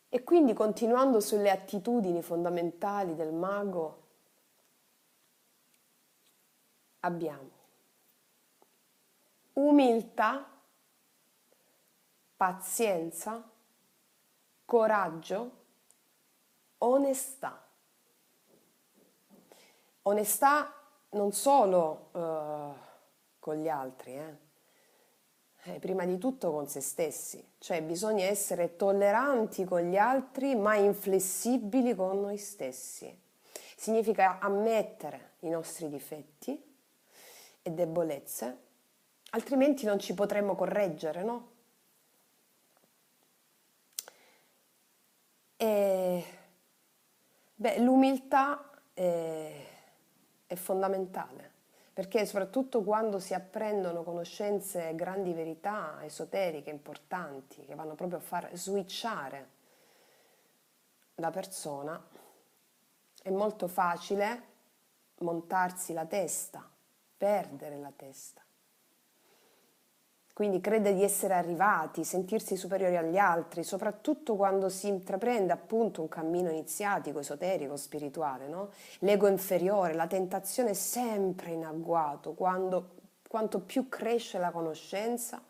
E quindi continuando sulle attitudini fondamentali del mago, abbiamo umiltà, pazienza, coraggio, onestà. Onestà non solo con gli altri, prima di tutto con se stessi, cioè bisogna essere tolleranti con gli altri ma inflessibili con noi stessi. Significa ammettere i nostri difetti e debolezze, altrimenti non ci potremmo correggere, no? L'umiltà è fondamentale, perché soprattutto quando si apprendono conoscenze, grandi verità esoteriche importanti, che vanno proprio a far switchare la persona, è molto facile montarsi la testa, perdere la testa. Quindi crede di essere arrivati, sentirsi superiori agli altri, soprattutto quando si intraprende appunto un cammino iniziatico, esoterico, spirituale, no? L'ego inferiore, la tentazione è sempre in agguato, quanto più cresce la conoscenza,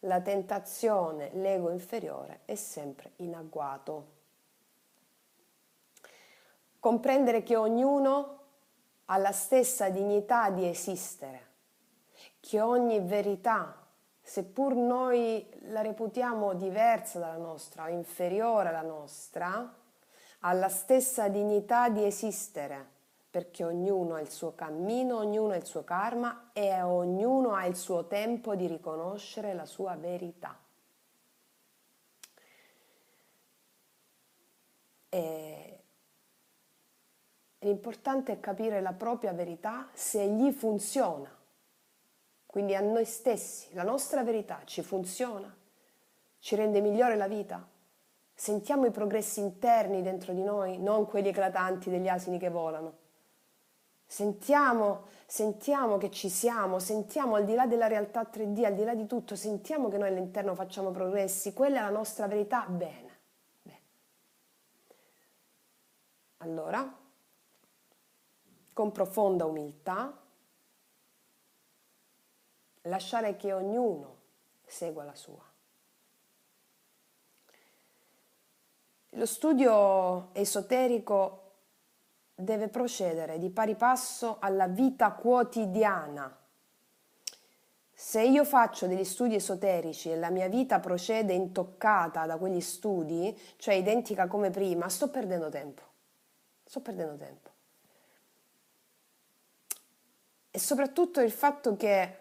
la tentazione, l'ego inferiore è sempre in agguato. Comprendere che ognuno ha la stessa dignità di esistere, che ogni verità seppur noi la reputiamo diversa dalla nostra o inferiore alla nostra, ha la stessa dignità di esistere, perché ognuno ha il suo cammino, ognuno ha il suo karma e ognuno ha il suo tempo di riconoscere la sua verità. E l'importante è capire la propria verità se gli funziona. Quindi a noi stessi, la nostra verità ci funziona, ci rende migliore la vita. Sentiamo i progressi interni dentro di noi, non quelli eclatanti degli asini che volano. Sentiamo che ci siamo, sentiamo al di là della realtà 3D, al di là di tutto, sentiamo che noi all'interno facciamo progressi, quella è la nostra verità, bene. Allora, con profonda umiltà, lasciare che ognuno segua la sua. Lo studio esoterico deve procedere di pari passo alla vita quotidiana. Se io faccio degli studi esoterici e la mia vita procede intoccata da quegli studi, cioè identica come prima, sto perdendo tempo. E soprattutto il fatto che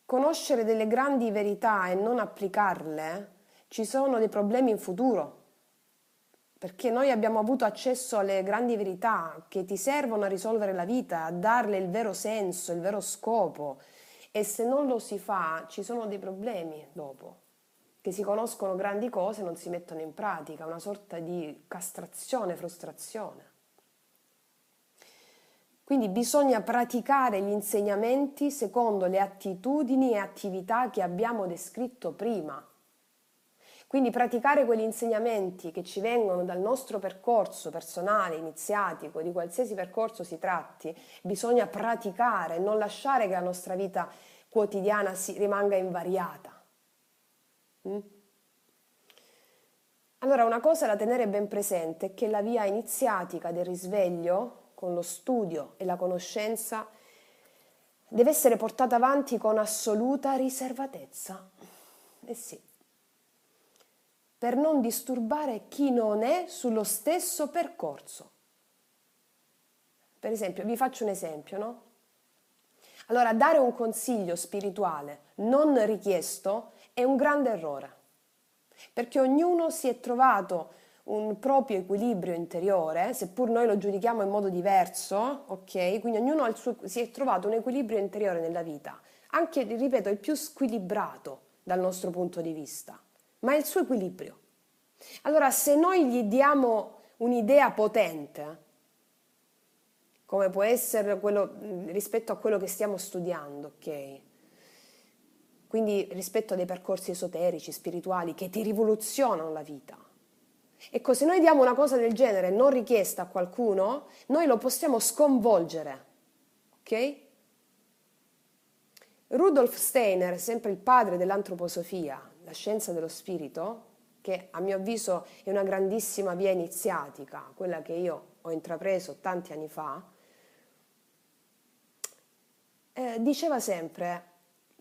conoscere delle grandi verità e non applicarle, ci sono dei problemi in futuro. Perché noi abbiamo avuto accesso alle grandi verità che ti servono a risolvere la vita, a darle il vero senso, il vero scopo. E se non lo si fa, ci sono dei problemi dopo. Che si conoscono grandi cose e non si mettono in pratica, una sorta di castrazione, frustrazione. Quindi bisogna praticare gli insegnamenti secondo le attitudini e attività che abbiamo descritto prima. Quindi praticare quegli insegnamenti che ci vengono dal nostro percorso personale, iniziatico, di qualsiasi percorso si tratti, bisogna praticare, non lasciare che la nostra vita quotidiana rimanga invariata. Allora, una cosa da tenere ben presente è che la via iniziatica del risveglio, con lo studio e la conoscenza, deve essere portata avanti con assoluta riservatezza. Eh sì. Per non disturbare chi non è sullo stesso percorso. Per esempio, vi faccio un esempio, no? Allora, dare un consiglio spirituale non richiesto è un grande errore, perché ognuno si è trovato un proprio equilibrio interiore, seppur noi lo giudichiamo in modo diverso, ok? Quindi ognuno si è trovato un equilibrio interiore nella vita, anche, ripeto, il più squilibrato dal nostro punto di vista, ma è il suo equilibrio. Allora, se noi gli diamo un'idea potente, come può essere quello, rispetto a quello che stiamo studiando, ok? Quindi rispetto a dei percorsi esoterici, spirituali, che ti rivoluzionano la vita. Ecco, se noi diamo una cosa del genere non richiesta a qualcuno, noi lo possiamo sconvolgere, ok? Rudolf Steiner, sempre il padre dell'antroposofia, la scienza dello spirito, che a mio avviso è una grandissima via iniziatica, quella che io ho intrapreso tanti anni fa, diceva sempre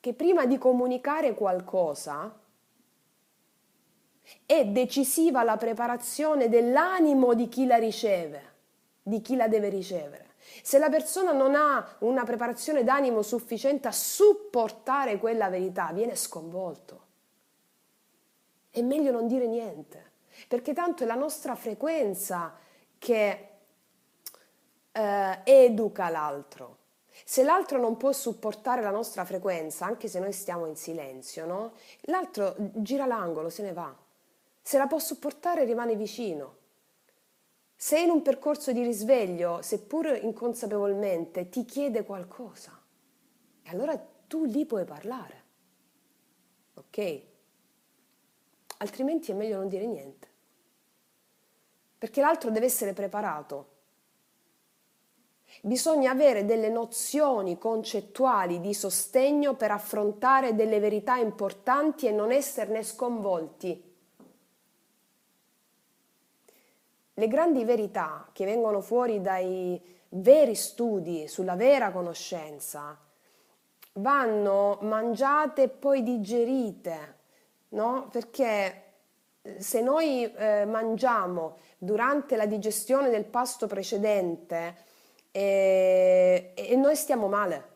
che prima di comunicare qualcosa è decisiva la preparazione dell'animo di chi la riceve, di chi la deve ricevere. Se la persona non ha una preparazione d'animo sufficiente a supportare quella verità, viene sconvolto. È meglio non dire niente, perché tanto è la nostra frequenza che educa l'altro. Se l'altro non può supportare la nostra frequenza, anche se noi stiamo in silenzio, no? L'altro gira l'angolo, se ne va. Se la può supportare, rimane vicino. Se in un percorso di risveglio, seppur inconsapevolmente, ti chiede qualcosa, e allora tu lì puoi parlare, ok? Altrimenti è meglio non dire niente, perché l'altro deve essere preparato. Bisogna avere delle nozioni concettuali di sostegno per affrontare delle verità importanti e non esserne sconvolti. Le grandi verità che vengono fuori dai veri studi sulla vera conoscenza vanno mangiate e poi digerite, no? Perché se noi mangiamo durante la digestione del pasto precedente e noi stiamo male,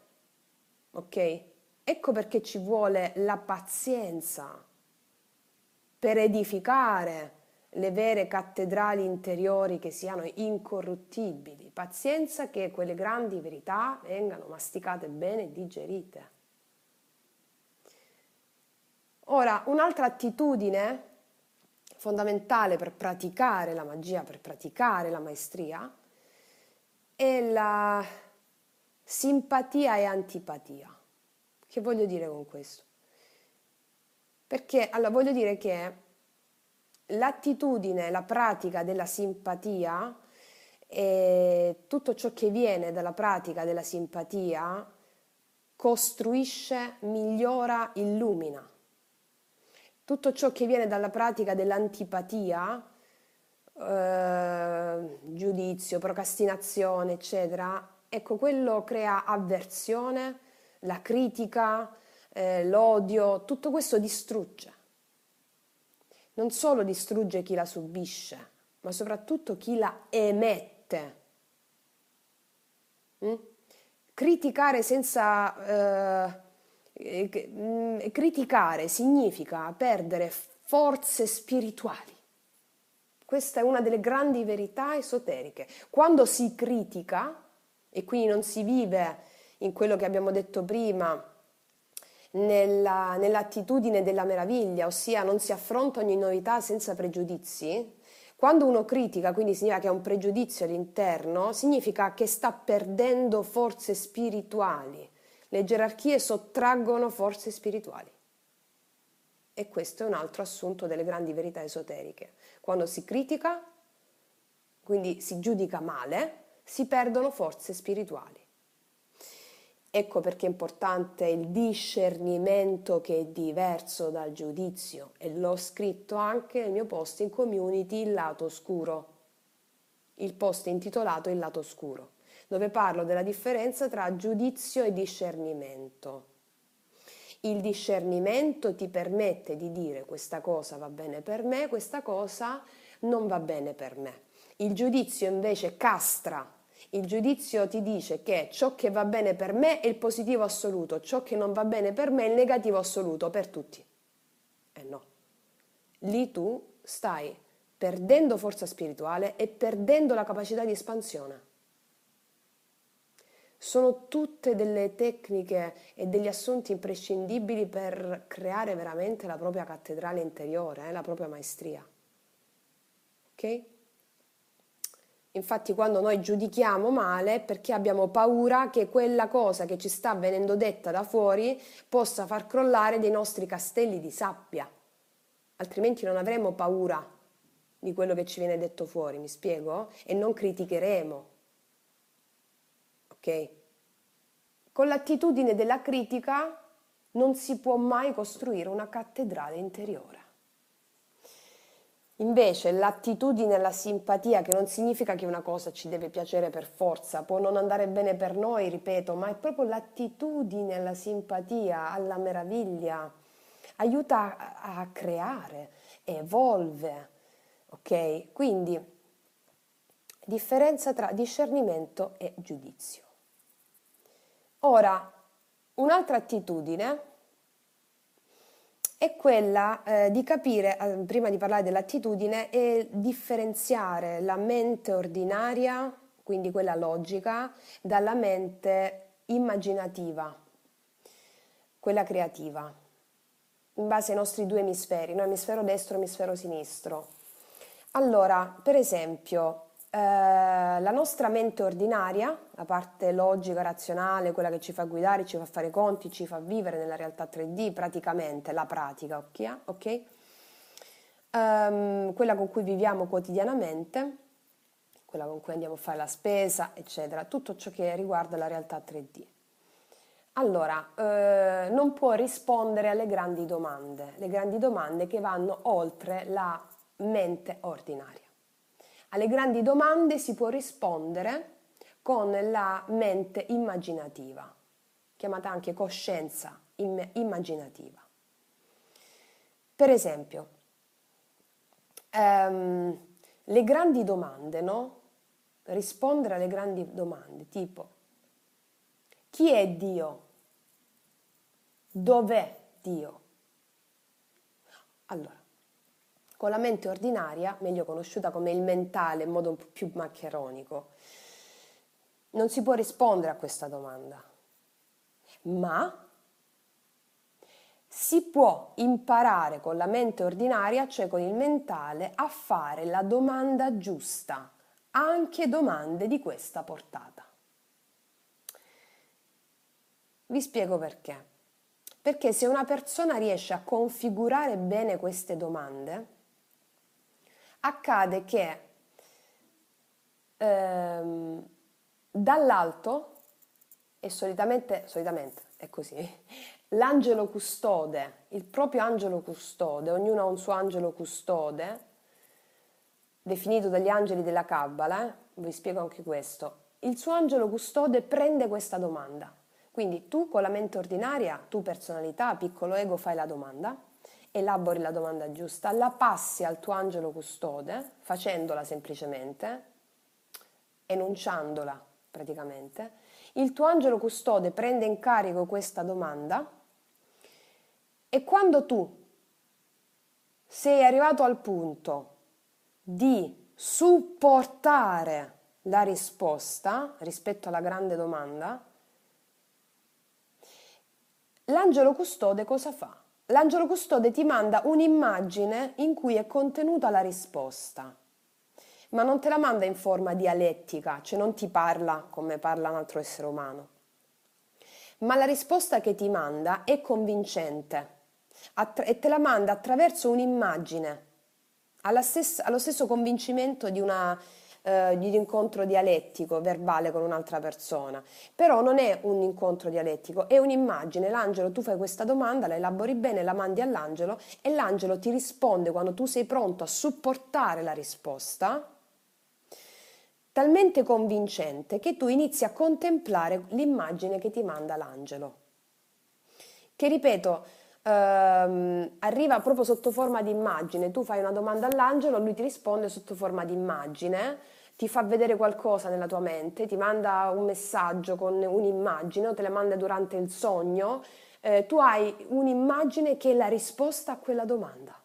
ok? Ecco perché ci vuole la pazienza per edificare le vere cattedrali interiori che siano incorruttibili. Pazienza che quelle grandi verità vengano masticate bene e digerite. Ora, un'altra attitudine fondamentale per praticare la magia, per praticare la maestria, è la simpatia e antipatia. Che voglio dire con questo? Perché allora voglio dire che l'attitudine, la pratica della simpatia e tutto ciò che viene dalla pratica della simpatia costruisce, migliora, illumina. Tutto ciò che viene dalla pratica dell'antipatia, giudizio, procrastinazione, eccetera, ecco, quello crea avversione, la critica, l'odio, tutto questo distrugge. Non solo distrugge chi la subisce, ma soprattutto chi la emette. Mm? Criticare senza... criticare significa perdere forze spirituali. Questa è una delle grandi verità esoteriche. Quando si critica, e quindi non si vive in quello che abbiamo detto prima, nell'attitudine della meraviglia, ossia non si affronta ogni novità senza pregiudizi, quando uno critica, quindi significa che ha un pregiudizio all'interno, significa che sta perdendo forze spirituali. Le gerarchie sottraggono forze spirituali. E questo è un altro assunto delle grandi verità esoteriche. Quando si critica, quindi si giudica male, si perdono forze spirituali. Ecco perché è importante il discernimento che è diverso dal giudizio e l'ho scritto anche nel mio post in community Il lato oscuro, il post intitolato Il lato oscuro, dove parlo della differenza tra giudizio e discernimento. Il discernimento ti permette di dire questa cosa va bene per me, questa cosa non va bene per me. Il giudizio invece castra. Il giudizio ti dice che ciò che va bene per me è il positivo assoluto, ciò che non va bene per me è il negativo assoluto per tutti. No. Lì tu stai perdendo forza spirituale e perdendo la capacità di espansione. Sono tutte delle tecniche e degli assunti imprescindibili per creare veramente la propria cattedrale interiore, la propria maestria. Ok? Infatti quando noi giudichiamo male è perché abbiamo paura che quella cosa che ci sta venendo detta da fuori possa far crollare dei nostri castelli di sabbia, altrimenti non avremo paura di quello che ci viene detto fuori, mi spiego? E non criticheremo, ok? Con l'attitudine della critica non si può mai costruire una cattedrale interiore. Invece l'attitudine alla simpatia, che non significa che una cosa ci deve piacere per forza, può non andare bene per noi, ripeto, ma è proprio l'attitudine alla simpatia, alla meraviglia, aiuta a creare, evolve, ok? Quindi differenza tra discernimento e giudizio. Ora, un'altra attitudine è quella di capire, prima di parlare dell'attitudine, è differenziare la mente ordinaria, quindi quella logica, dalla mente immaginativa, quella creativa, in base ai nostri due emisferi, no? Emisfero destro e emisfero sinistro. Allora, per esempio, la nostra mente ordinaria, la parte logica, razionale, quella che ci fa guidare, ci fa fare conti, ci fa vivere nella realtà 3D, praticamente la pratica, ok? Quella con cui viviamo quotidianamente, quella con cui andiamo a fare la spesa, eccetera, tutto ciò che riguarda la realtà 3D. Allora, non può rispondere alle grandi domande, le grandi domande che vanno oltre la mente ordinaria. Alle grandi domande si può rispondere con la mente immaginativa, chiamata anche coscienza immaginativa. Per esempio, le grandi domande, no? Rispondere alle grandi domande, tipo chi è Dio? Dov'è Dio? Allora, con la mente ordinaria, meglio conosciuta come il mentale in modo un po' più maccheronico, non si può rispondere a questa domanda, ma si può imparare con la mente ordinaria, cioè con il mentale, a fare la domanda giusta, anche domande di questa portata. Vi spiego perché. Perché se una persona riesce a configurare bene queste domande, accade che dall'alto, e solitamente è così, l'angelo custode, il proprio angelo custode, ognuno ha un suo angelo custode, definito dagli angeli della Kabbala, vi spiego anche questo, il suo angelo custode prende questa domanda. Quindi tu con la mente ordinaria, tu personalità, piccolo ego, fai la domanda, elabori la domanda giusta, la passi al tuo angelo custode, facendola semplicemente, enunciandola praticamente. Il tuo angelo custode prende in carico questa domanda e quando tu sei arrivato al punto di supportare la risposta rispetto alla grande domanda, l'angelo custode cosa fa? L'angelo custode ti manda un'immagine in cui è contenuta la risposta, ma non te la manda in forma dialettica, cioè non ti parla come parla un altro essere umano. Ma la risposta che ti manda è convincente e te la manda attraverso un'immagine, allo stesso convincimento di un incontro dialettico, verbale con un'altra persona. Però non è un incontro dialettico, è un'immagine. L'angelo, tu fai questa domanda, la elabori bene, la mandi all'angelo e l'angelo ti risponde quando tu sei pronto a supportare la risposta, talmente convincente che tu inizi a contemplare l'immagine che ti manda l'angelo. Che ripeto, arriva proprio sotto forma di immagine, tu fai una domanda all'angelo, lui ti risponde sotto forma di immagine, ti fa vedere qualcosa nella tua mente, ti manda un messaggio con un'immagine o te la manda durante il sogno, tu hai un'immagine che è la risposta a quella domanda.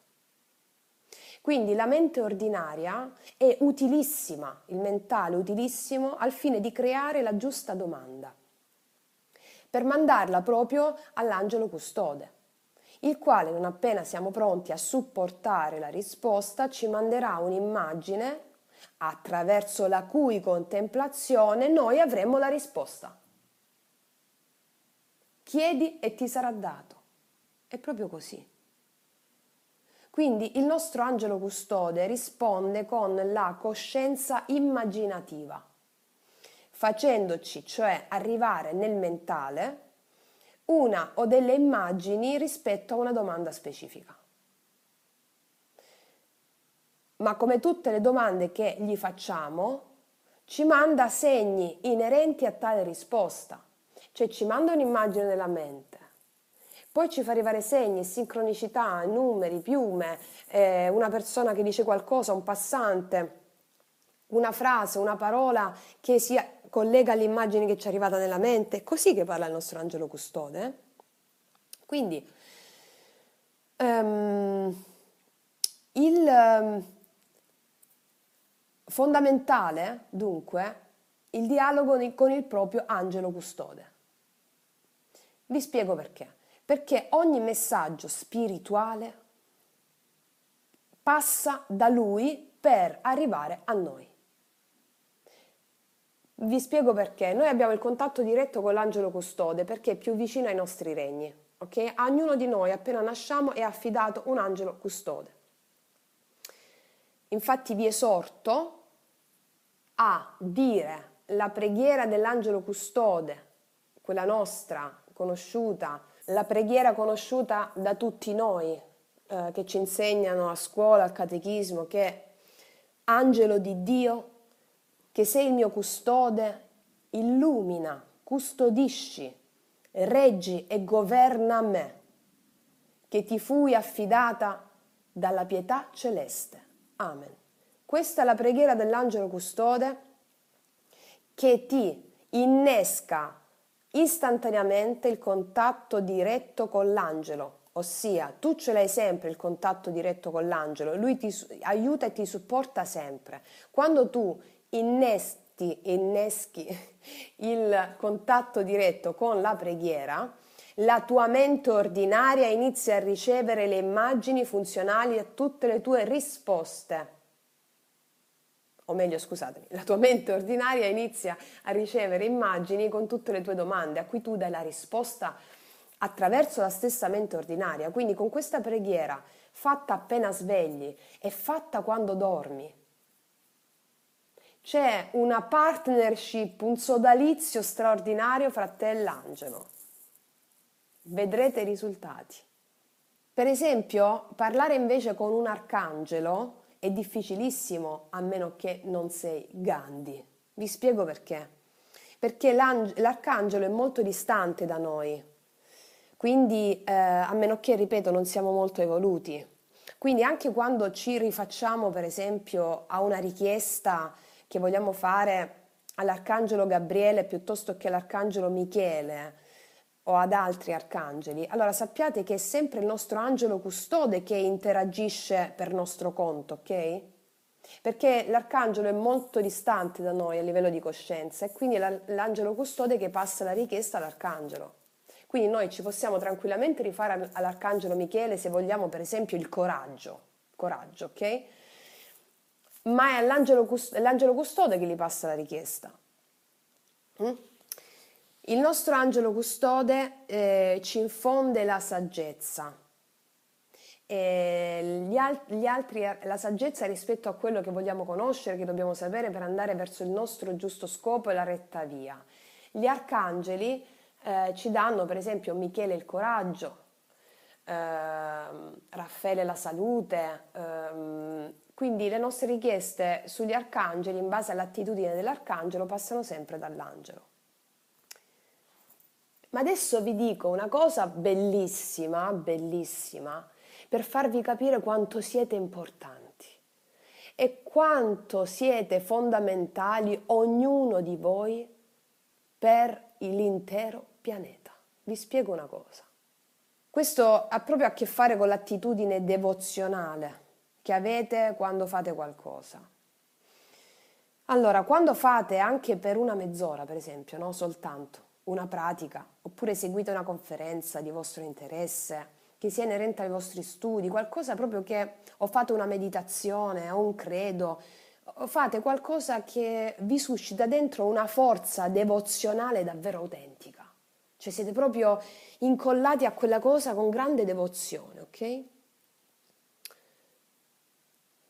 Quindi la mente ordinaria è utilissima, il mentale è utilissimo al fine di creare la giusta domanda, per mandarla proprio all'angelo custode, il quale non appena siamo pronti a supportare la risposta ci manderà un'immagine attraverso la cui contemplazione noi avremo la risposta. Chiedi e ti sarà dato. È proprio così. Quindi il nostro angelo custode risponde con la coscienza immaginativa, facendoci cioè arrivare nel mentale una o delle immagini rispetto a una domanda specifica. Ma come tutte le domande che gli facciamo, ci manda segni inerenti a tale risposta, cioè ci manda un'immagine nella mente, poi ci fa arrivare segni, sincronicità, numeri, piume, una persona che dice qualcosa, un passante, una frase, una parola che si collega all'immagine che ci è arrivata nella mente. È così che parla il nostro angelo custode. Quindi il fondamentale, dunque, il dialogo con il proprio angelo custode. Vi spiego perché. Perché ogni messaggio spirituale passa da lui per arrivare a noi. Vi spiego perché. Noi abbiamo il contatto diretto con l'angelo custode perché è più vicino ai nostri regni. Okay? A ognuno di noi appena nasciamo è affidato un angelo custode. Infatti vi esorto a dire la preghiera dell'angelo custode, quella nostra, conosciuta, la preghiera conosciuta da tutti noi, che ci insegnano a scuola, al catechismo, che angelo di Dio, che sei il mio custode, illumina, custodisci reggi e governa me, che ti fui affidata dalla pietà celeste. Amen. Questa è la preghiera dell'angelo custode che ti innesca istantaneamente il contatto diretto con l'angelo, ossia tu ce l'hai sempre il contatto diretto con l'angelo, lui ti aiuta e ti supporta sempre. Quando tu inneschi il contatto diretto con la preghiera, la tua mente ordinaria inizia a ricevere le immagini funzionali a tutte le tue risposte. O meglio, scusatemi, la tua mente ordinaria inizia a ricevere immagini con tutte le tue domande, a cui tu dai la risposta attraverso la stessa mente ordinaria. Quindi con questa preghiera, fatta appena svegli e fatta quando dormi, c'è una partnership, un sodalizio straordinario fra te e l'angelo. Vedrete i risultati. Per esempio, parlare invece con un arcangelo è difficilissimo a meno che non sei Gandhi. Vi spiego perché. Perché l'arcangelo è molto distante da noi, quindi a meno che, ripeto, non siamo molto evoluti. Quindi anche quando ci rifacciamo, per esempio, a una richiesta che vogliamo fare all'arcangelo Gabriele piuttosto che all'arcangelo Michele, o ad altri arcangeli, allora sappiate che è sempre il nostro angelo custode che interagisce per nostro conto, ok? Perché l'arcangelo è molto distante da noi a livello di coscienza e quindi è l'angelo custode che passa la richiesta all'arcangelo. Quindi noi ci possiamo tranquillamente rifare all'arcangelo Michele se vogliamo per esempio il coraggio, ok? Ma è l'angelo custode che gli passa la richiesta. Il nostro angelo custode ci infonde la saggezza, la saggezza rispetto a quello che vogliamo conoscere, che dobbiamo sapere per andare verso il nostro giusto scopo e la retta via. Gli arcangeli ci danno per esempio Michele il coraggio, Raffaele la salute, quindi le nostre richieste sugli arcangeli in base all'attitudine dell'arcangelo passano sempre dall'angelo. Ma adesso vi dico una cosa bellissima, bellissima, per farvi capire quanto siete importanti e quanto siete fondamentali ognuno di voi per l'intero pianeta. Vi spiego una cosa. Questo ha proprio a che fare con l'attitudine devozionale che avete quando fate qualcosa. Allora, quando fate anche per una mezz'ora, per esempio, no? Soltanto una pratica, oppure seguite una conferenza di vostro interesse, che sia inerente ai vostri studi, qualcosa proprio che, o fate una meditazione, o un credo, o fate qualcosa che vi suscita dentro una forza devozionale davvero autentica. Cioè siete proprio incollati a quella cosa con grande devozione, ok?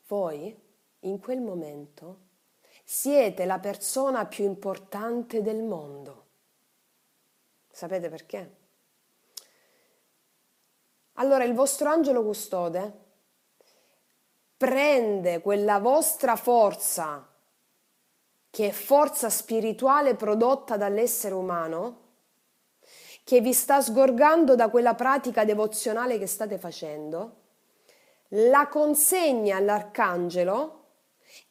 Voi, in quel momento, siete la persona più importante del mondo. Sapete perché? Allora il vostro angelo custode prende quella vostra forza, che è forza spirituale prodotta dall'essere umano, che vi sta sgorgando da quella pratica devozionale che state facendo, la consegna all'arcangelo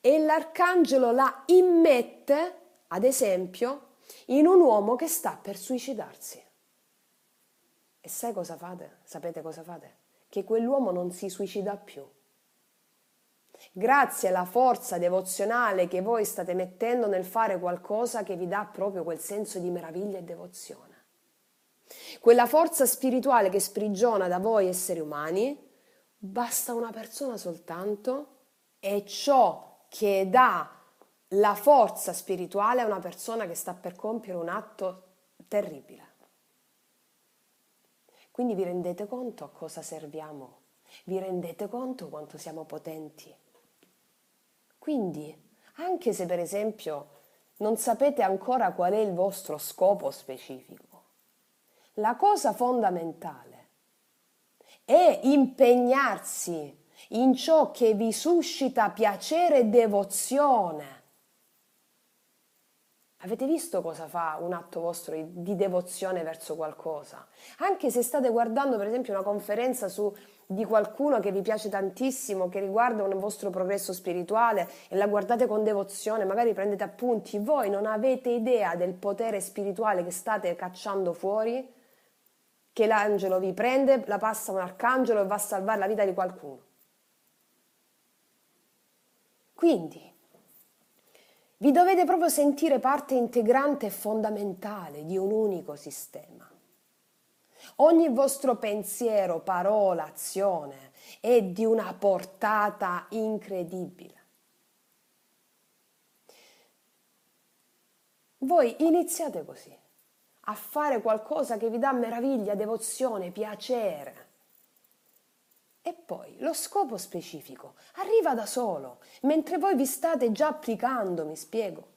e l'arcangelo la immette, ad esempio, in un uomo che sta per suicidarsi. E sai cosa fate? Sapete cosa fate? Che quell'uomo non si suicida più. Grazie alla forza devozionale che voi state mettendo nel fare qualcosa che vi dà proprio quel senso di meraviglia e devozione. Quella forza spirituale che sprigiona da voi esseri umani, basta una persona soltanto e ciò che dà la forza spirituale a una persona che sta per compiere un atto terribile. Quindi vi rendete conto a cosa serviamo? Vi rendete conto quanto siamo potenti? Quindi, anche se per esempio non sapete ancora qual è il vostro scopo specifico, la cosa fondamentale è impegnarsi in ciò che vi suscita piacere e devozione. Avete visto cosa fa un atto vostro di devozione verso qualcosa? Anche se state guardando per esempio una conferenza di qualcuno che vi piace tantissimo, che riguarda un vostro progresso spirituale e la guardate con devozione, magari prendete appunti, voi non avete idea del potere spirituale che state cacciando fuori, che l'angelo vi prende, la passa a un arcangelo e va a salvare la vita di qualcuno. Quindi vi dovete proprio sentire parte integrante e fondamentale di un unico sistema. Ogni vostro pensiero, parola, azione è di una portata incredibile. Voi iniziate così, a fare qualcosa che vi dà meraviglia, devozione, piacere. E poi lo scopo specifico arriva da solo, mentre voi vi state già applicando, mi spiego.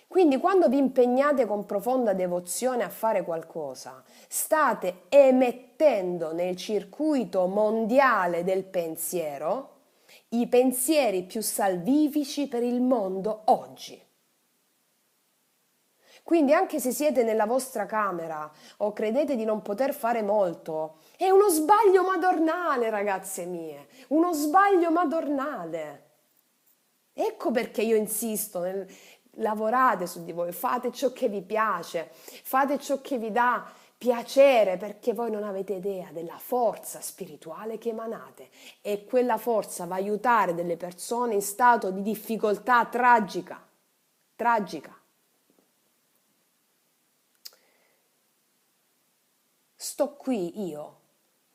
Quindi quando vi impegnate con profonda devozione a fare qualcosa, state emettendo nel circuito mondiale del pensiero i pensieri più salvifici per il mondo oggi. Quindi anche se siete nella vostra camera o credete di non poter fare molto, è uno sbaglio madornale, ragazze mie, uno sbaglio madornale. Ecco perché io insisto lavorate su di voi, fate ciò che vi piace, fate ciò che vi dà piacere, perché voi non avete idea della forza spirituale che emanate e quella forza va a aiutare delle persone in stato di difficoltà tragica. Sto qui io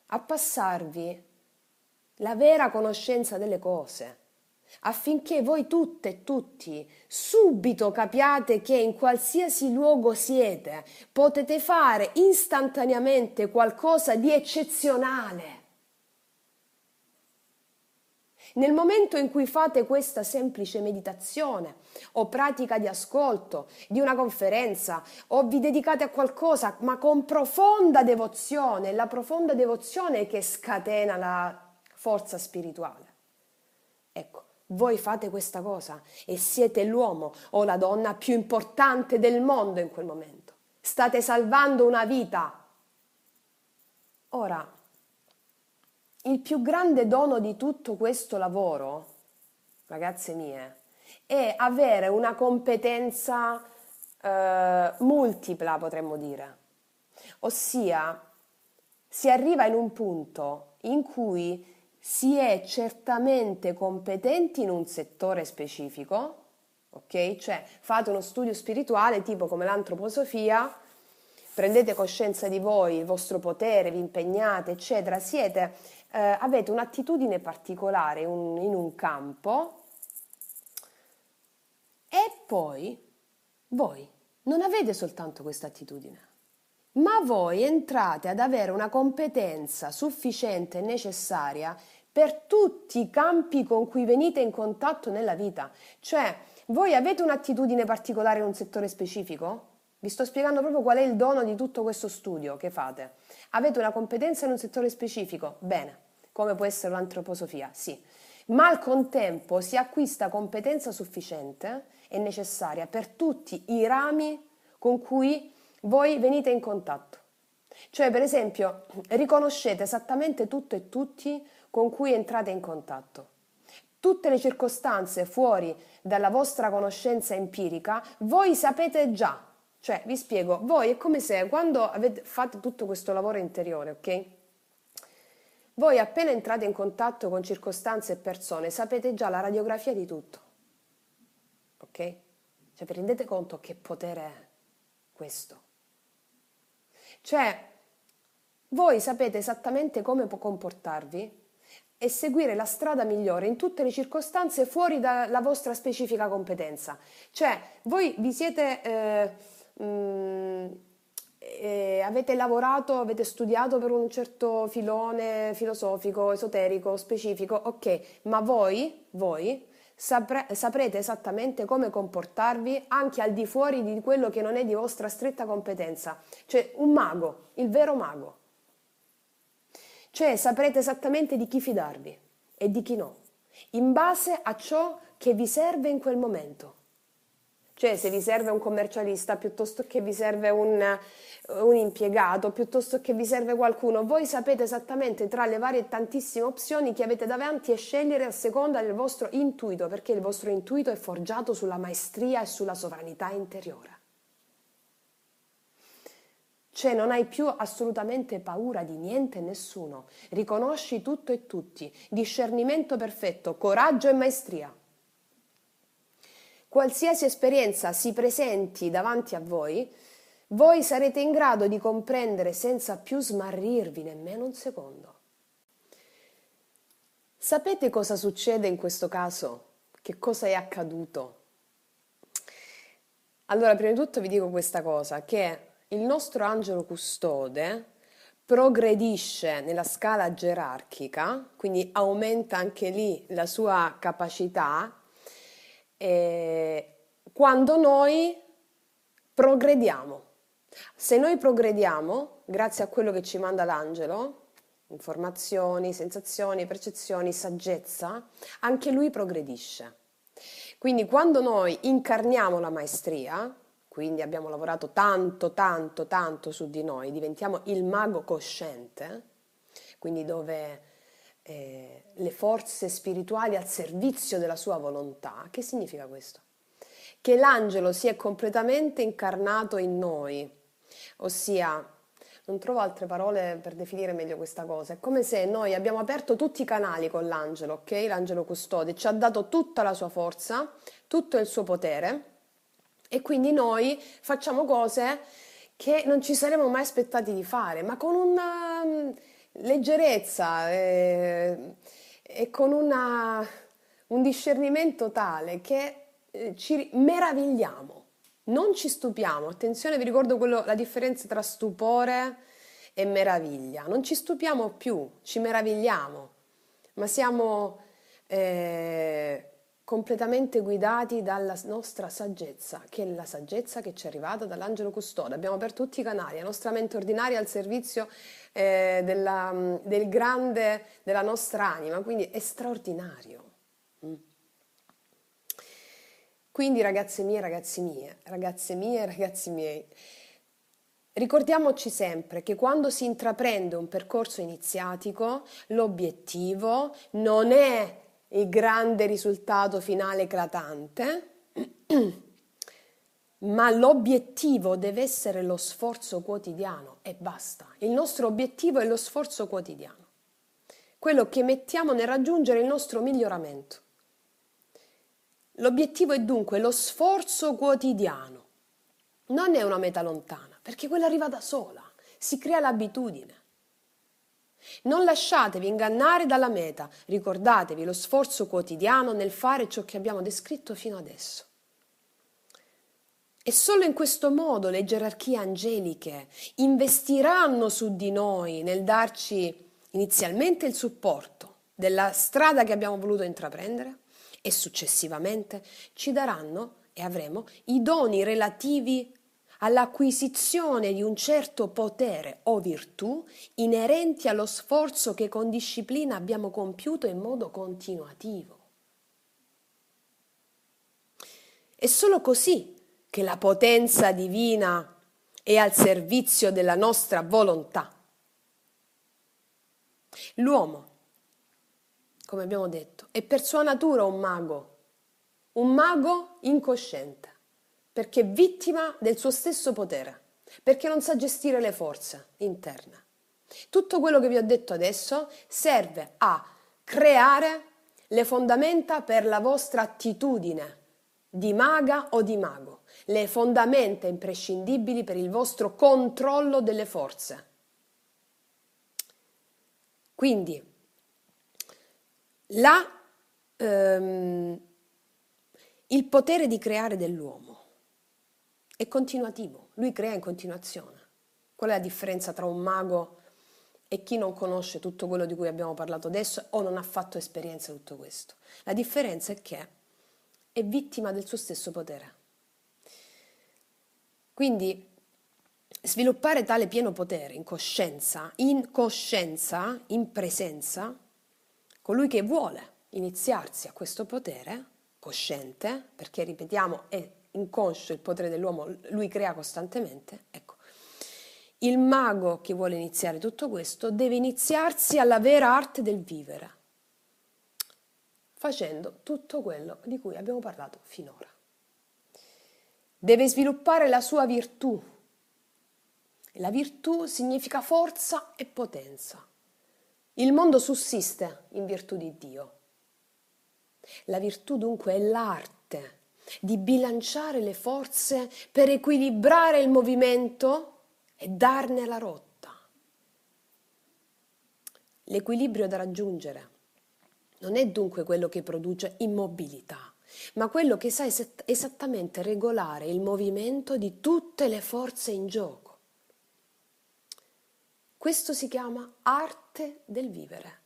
a passarvi la vera conoscenza delle cose, affinché voi tutte e tutti subito capiate che in qualsiasi luogo siete potete fare istantaneamente qualcosa di eccezionale. Nel momento in cui fate questa semplice meditazione o pratica di ascolto di una conferenza o vi dedicate a qualcosa ma con profonda devozione, la profonda devozione che scatena la forza spirituale. Ecco, voi fate questa cosa e siete l'uomo o la donna più importante del mondo in quel momento. State salvando una vita. Ora, il più grande dono di tutto questo lavoro, ragazze mie, è avere una competenza multipla, potremmo dire. Ossia, si arriva in un punto in cui si è certamente competenti in un settore specifico, ok? Cioè fate uno studio spirituale tipo come l'antroposofia, prendete coscienza di voi, il vostro potere, vi impegnate, eccetera, avete un'attitudine particolare in un campo e poi voi non avete soltanto questa attitudine, ma voi entrate ad avere una competenza sufficiente e necessaria per tutti i campi con cui venite in contatto nella vita. Cioè, voi avete un'attitudine particolare in un settore specifico? Vi sto spiegando proprio qual è il dono di tutto questo studio che fate. Avete una competenza in un settore specifico? Bene, come può essere l'antroposofia? Sì. Ma al contempo si acquista competenza sufficiente e necessaria per tutti i rami con cui voi venite in contatto. Cioè, per esempio, riconoscete esattamente tutto e tutti con cui entrate in contatto. Tutte le circostanze fuori dalla vostra conoscenza empirica, voi sapete già. Cioè, vi spiego, voi è come se quando fate tutto questo lavoro interiore, ok? Voi appena entrate in contatto con circostanze e persone, sapete già la radiografia di tutto. Ok? Cioè, vi rendete conto che potere è questo? Cioè, voi sapete esattamente come può comportarvi e seguire la strada migliore in tutte le circostanze fuori dalla vostra specifica competenza. Cioè, voi vi siete... avete lavorato, avete studiato per un certo filone filosofico, esoterico, specifico, ok, ma voi saprete esattamente come comportarvi anche al di fuori di quello che non è di vostra stretta competenza. Cioè, un mago, il vero mago. Cioè, saprete esattamente di chi fidarvi e di chi no, in base a ciò che vi serve in quel momento. Cioè, se vi serve un commercialista piuttosto che vi serve un impiegato, piuttosto che vi serve qualcuno, voi sapete esattamente tra le varie tantissime opzioni che avete davanti e scegliere a seconda del vostro intuito, perché il vostro intuito è forgiato sulla maestria e sulla sovranità interiore. Cioè non hai più assolutamente paura di niente e nessuno, riconosci tutto e tutti, discernimento perfetto, coraggio e maestria. Qualsiasi esperienza si presenti davanti a voi sarete in grado di comprendere senza più smarrirvi nemmeno un secondo. Sapete cosa succede in questo caso? Che cosa è accaduto? Allora, prima di tutto vi dico questa cosa, che il nostro angelo custode progredisce nella scala gerarchica, quindi aumenta anche lì la sua capacità quando noi progrediamo. Se noi progrediamo, grazie a quello che ci manda l'angelo, informazioni, sensazioni, percezioni, saggezza, anche lui progredisce. Quindi quando noi incarniamo la maestria, quindi abbiamo lavorato tanto su di noi, diventiamo il mago cosciente, quindi dove le forze spirituali al servizio della sua volontà. Che significa questo? Che l'angelo si è completamente incarnato in noi, ossia, non trovo altre parole per definire meglio questa cosa, è come se noi abbiamo aperto tutti i canali con l'angelo, ok? L'angelo custode ci ha dato tutta la sua forza, tutto il suo potere e quindi noi facciamo cose che non ci saremmo mai aspettati di fare, ma con una leggerezza e con un discernimento tale che ci meravigliamo, non ci stupiamo. Attenzione, vi ricordo la differenza tra stupore e meraviglia. Non ci stupiamo più, ci meravigliamo, ma siamo completamente guidati dalla nostra saggezza, che è la saggezza che ci è arrivata dall'angelo custode. Abbiamo aperto tutti i canali, la nostra mente ordinaria al servizio del grande della nostra anima, quindi è straordinario. Quindi ragazze mie, ragazzi miei, ricordiamoci sempre che quando si intraprende un percorso iniziatico, l'obiettivo non è il grande risultato finale eclatante, ma l'obiettivo deve essere lo sforzo quotidiano e basta. Il nostro obiettivo è lo sforzo quotidiano, quello che mettiamo nel raggiungere il nostro miglioramento. L'obiettivo è dunque lo sforzo quotidiano, non è una meta lontana, perché quella arriva da sola, si crea l'abitudine. Non lasciatevi ingannare dalla meta, ricordatevi lo sforzo quotidiano nel fare ciò che abbiamo descritto fino adesso. E solo in questo modo le gerarchie angeliche investiranno su di noi nel darci inizialmente il supporto della strada che abbiamo voluto intraprendere e successivamente ci daranno e avremo i doni relativi all'acquisizione di un certo potere o virtù inerenti allo sforzo che con disciplina abbiamo compiuto in modo continuativo. È solo così che la potenza divina è al servizio della nostra volontà. L'uomo, come abbiamo detto, è per sua natura un mago incosciente, perché è vittima del suo stesso potere, perché non sa gestire le forze interne. Tutto quello che vi ho detto adesso serve a creare le fondamenta per la vostra attitudine di maga o di mago, le fondamenta imprescindibili per il vostro controllo delle forze. Quindi, il potere di creare dell'uomo è continuativo, lui crea in continuazione. Qual è la differenza tra un mago e chi non conosce tutto quello di cui abbiamo parlato adesso o non ha fatto esperienza di tutto questo? La differenza è che è vittima del suo stesso potere. Quindi sviluppare tale pieno potere in coscienza, in presenza, colui che vuole iniziarsi a questo potere cosciente, perché ripetiamo è inconscio, il potere dell'uomo, lui crea costantemente, ecco. Il mago che vuole iniziare tutto questo deve iniziarsi alla vera arte del vivere, facendo tutto quello di cui abbiamo parlato finora. Deve sviluppare la sua virtù. La virtù significa forza e potenza. Il mondo sussiste in virtù di Dio. La virtù dunque è l'arte di bilanciare le forze per equilibrare il movimento e darne la rotta. L'equilibrio da raggiungere non è dunque quello che produce immobilità, ma quello che sa esattamente regolare il movimento di tutte le forze in gioco. Questo si chiama arte del vivere.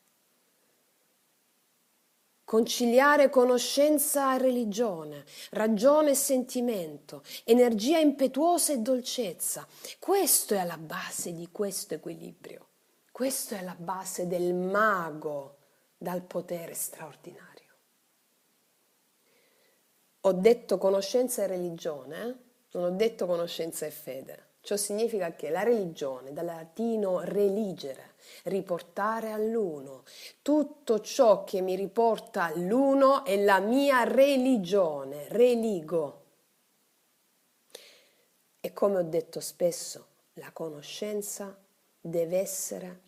Conciliare conoscenza e religione, ragione e sentimento, energia impetuosa e dolcezza. Questo è alla base di questo equilibrio. Questo è la base del mago dal potere straordinario. Ho detto conoscenza e religione, non ho detto conoscenza e fede. Ciò significa che la religione, dal latino religere, riportare all'uno, tutto ciò che mi riporta all'uno è la mia religione, religo. E come ho detto spesso, la conoscenza deve essere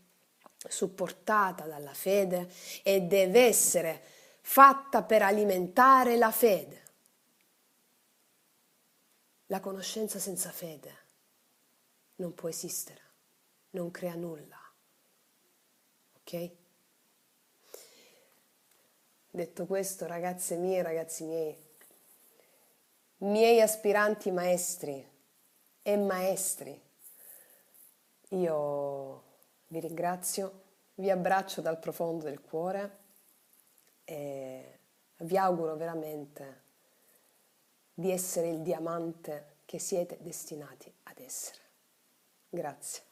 supportata dalla fede e deve essere fatta per alimentare la fede. La conoscenza senza fede non può esistere, non crea nulla. Ok? Detto questo, ragazze mie, ragazzi miei aspiranti maestri e maestri, io vi ringrazio, vi abbraccio dal profondo del cuore e vi auguro veramente di essere il diamante che siete destinati ad essere. Grazie.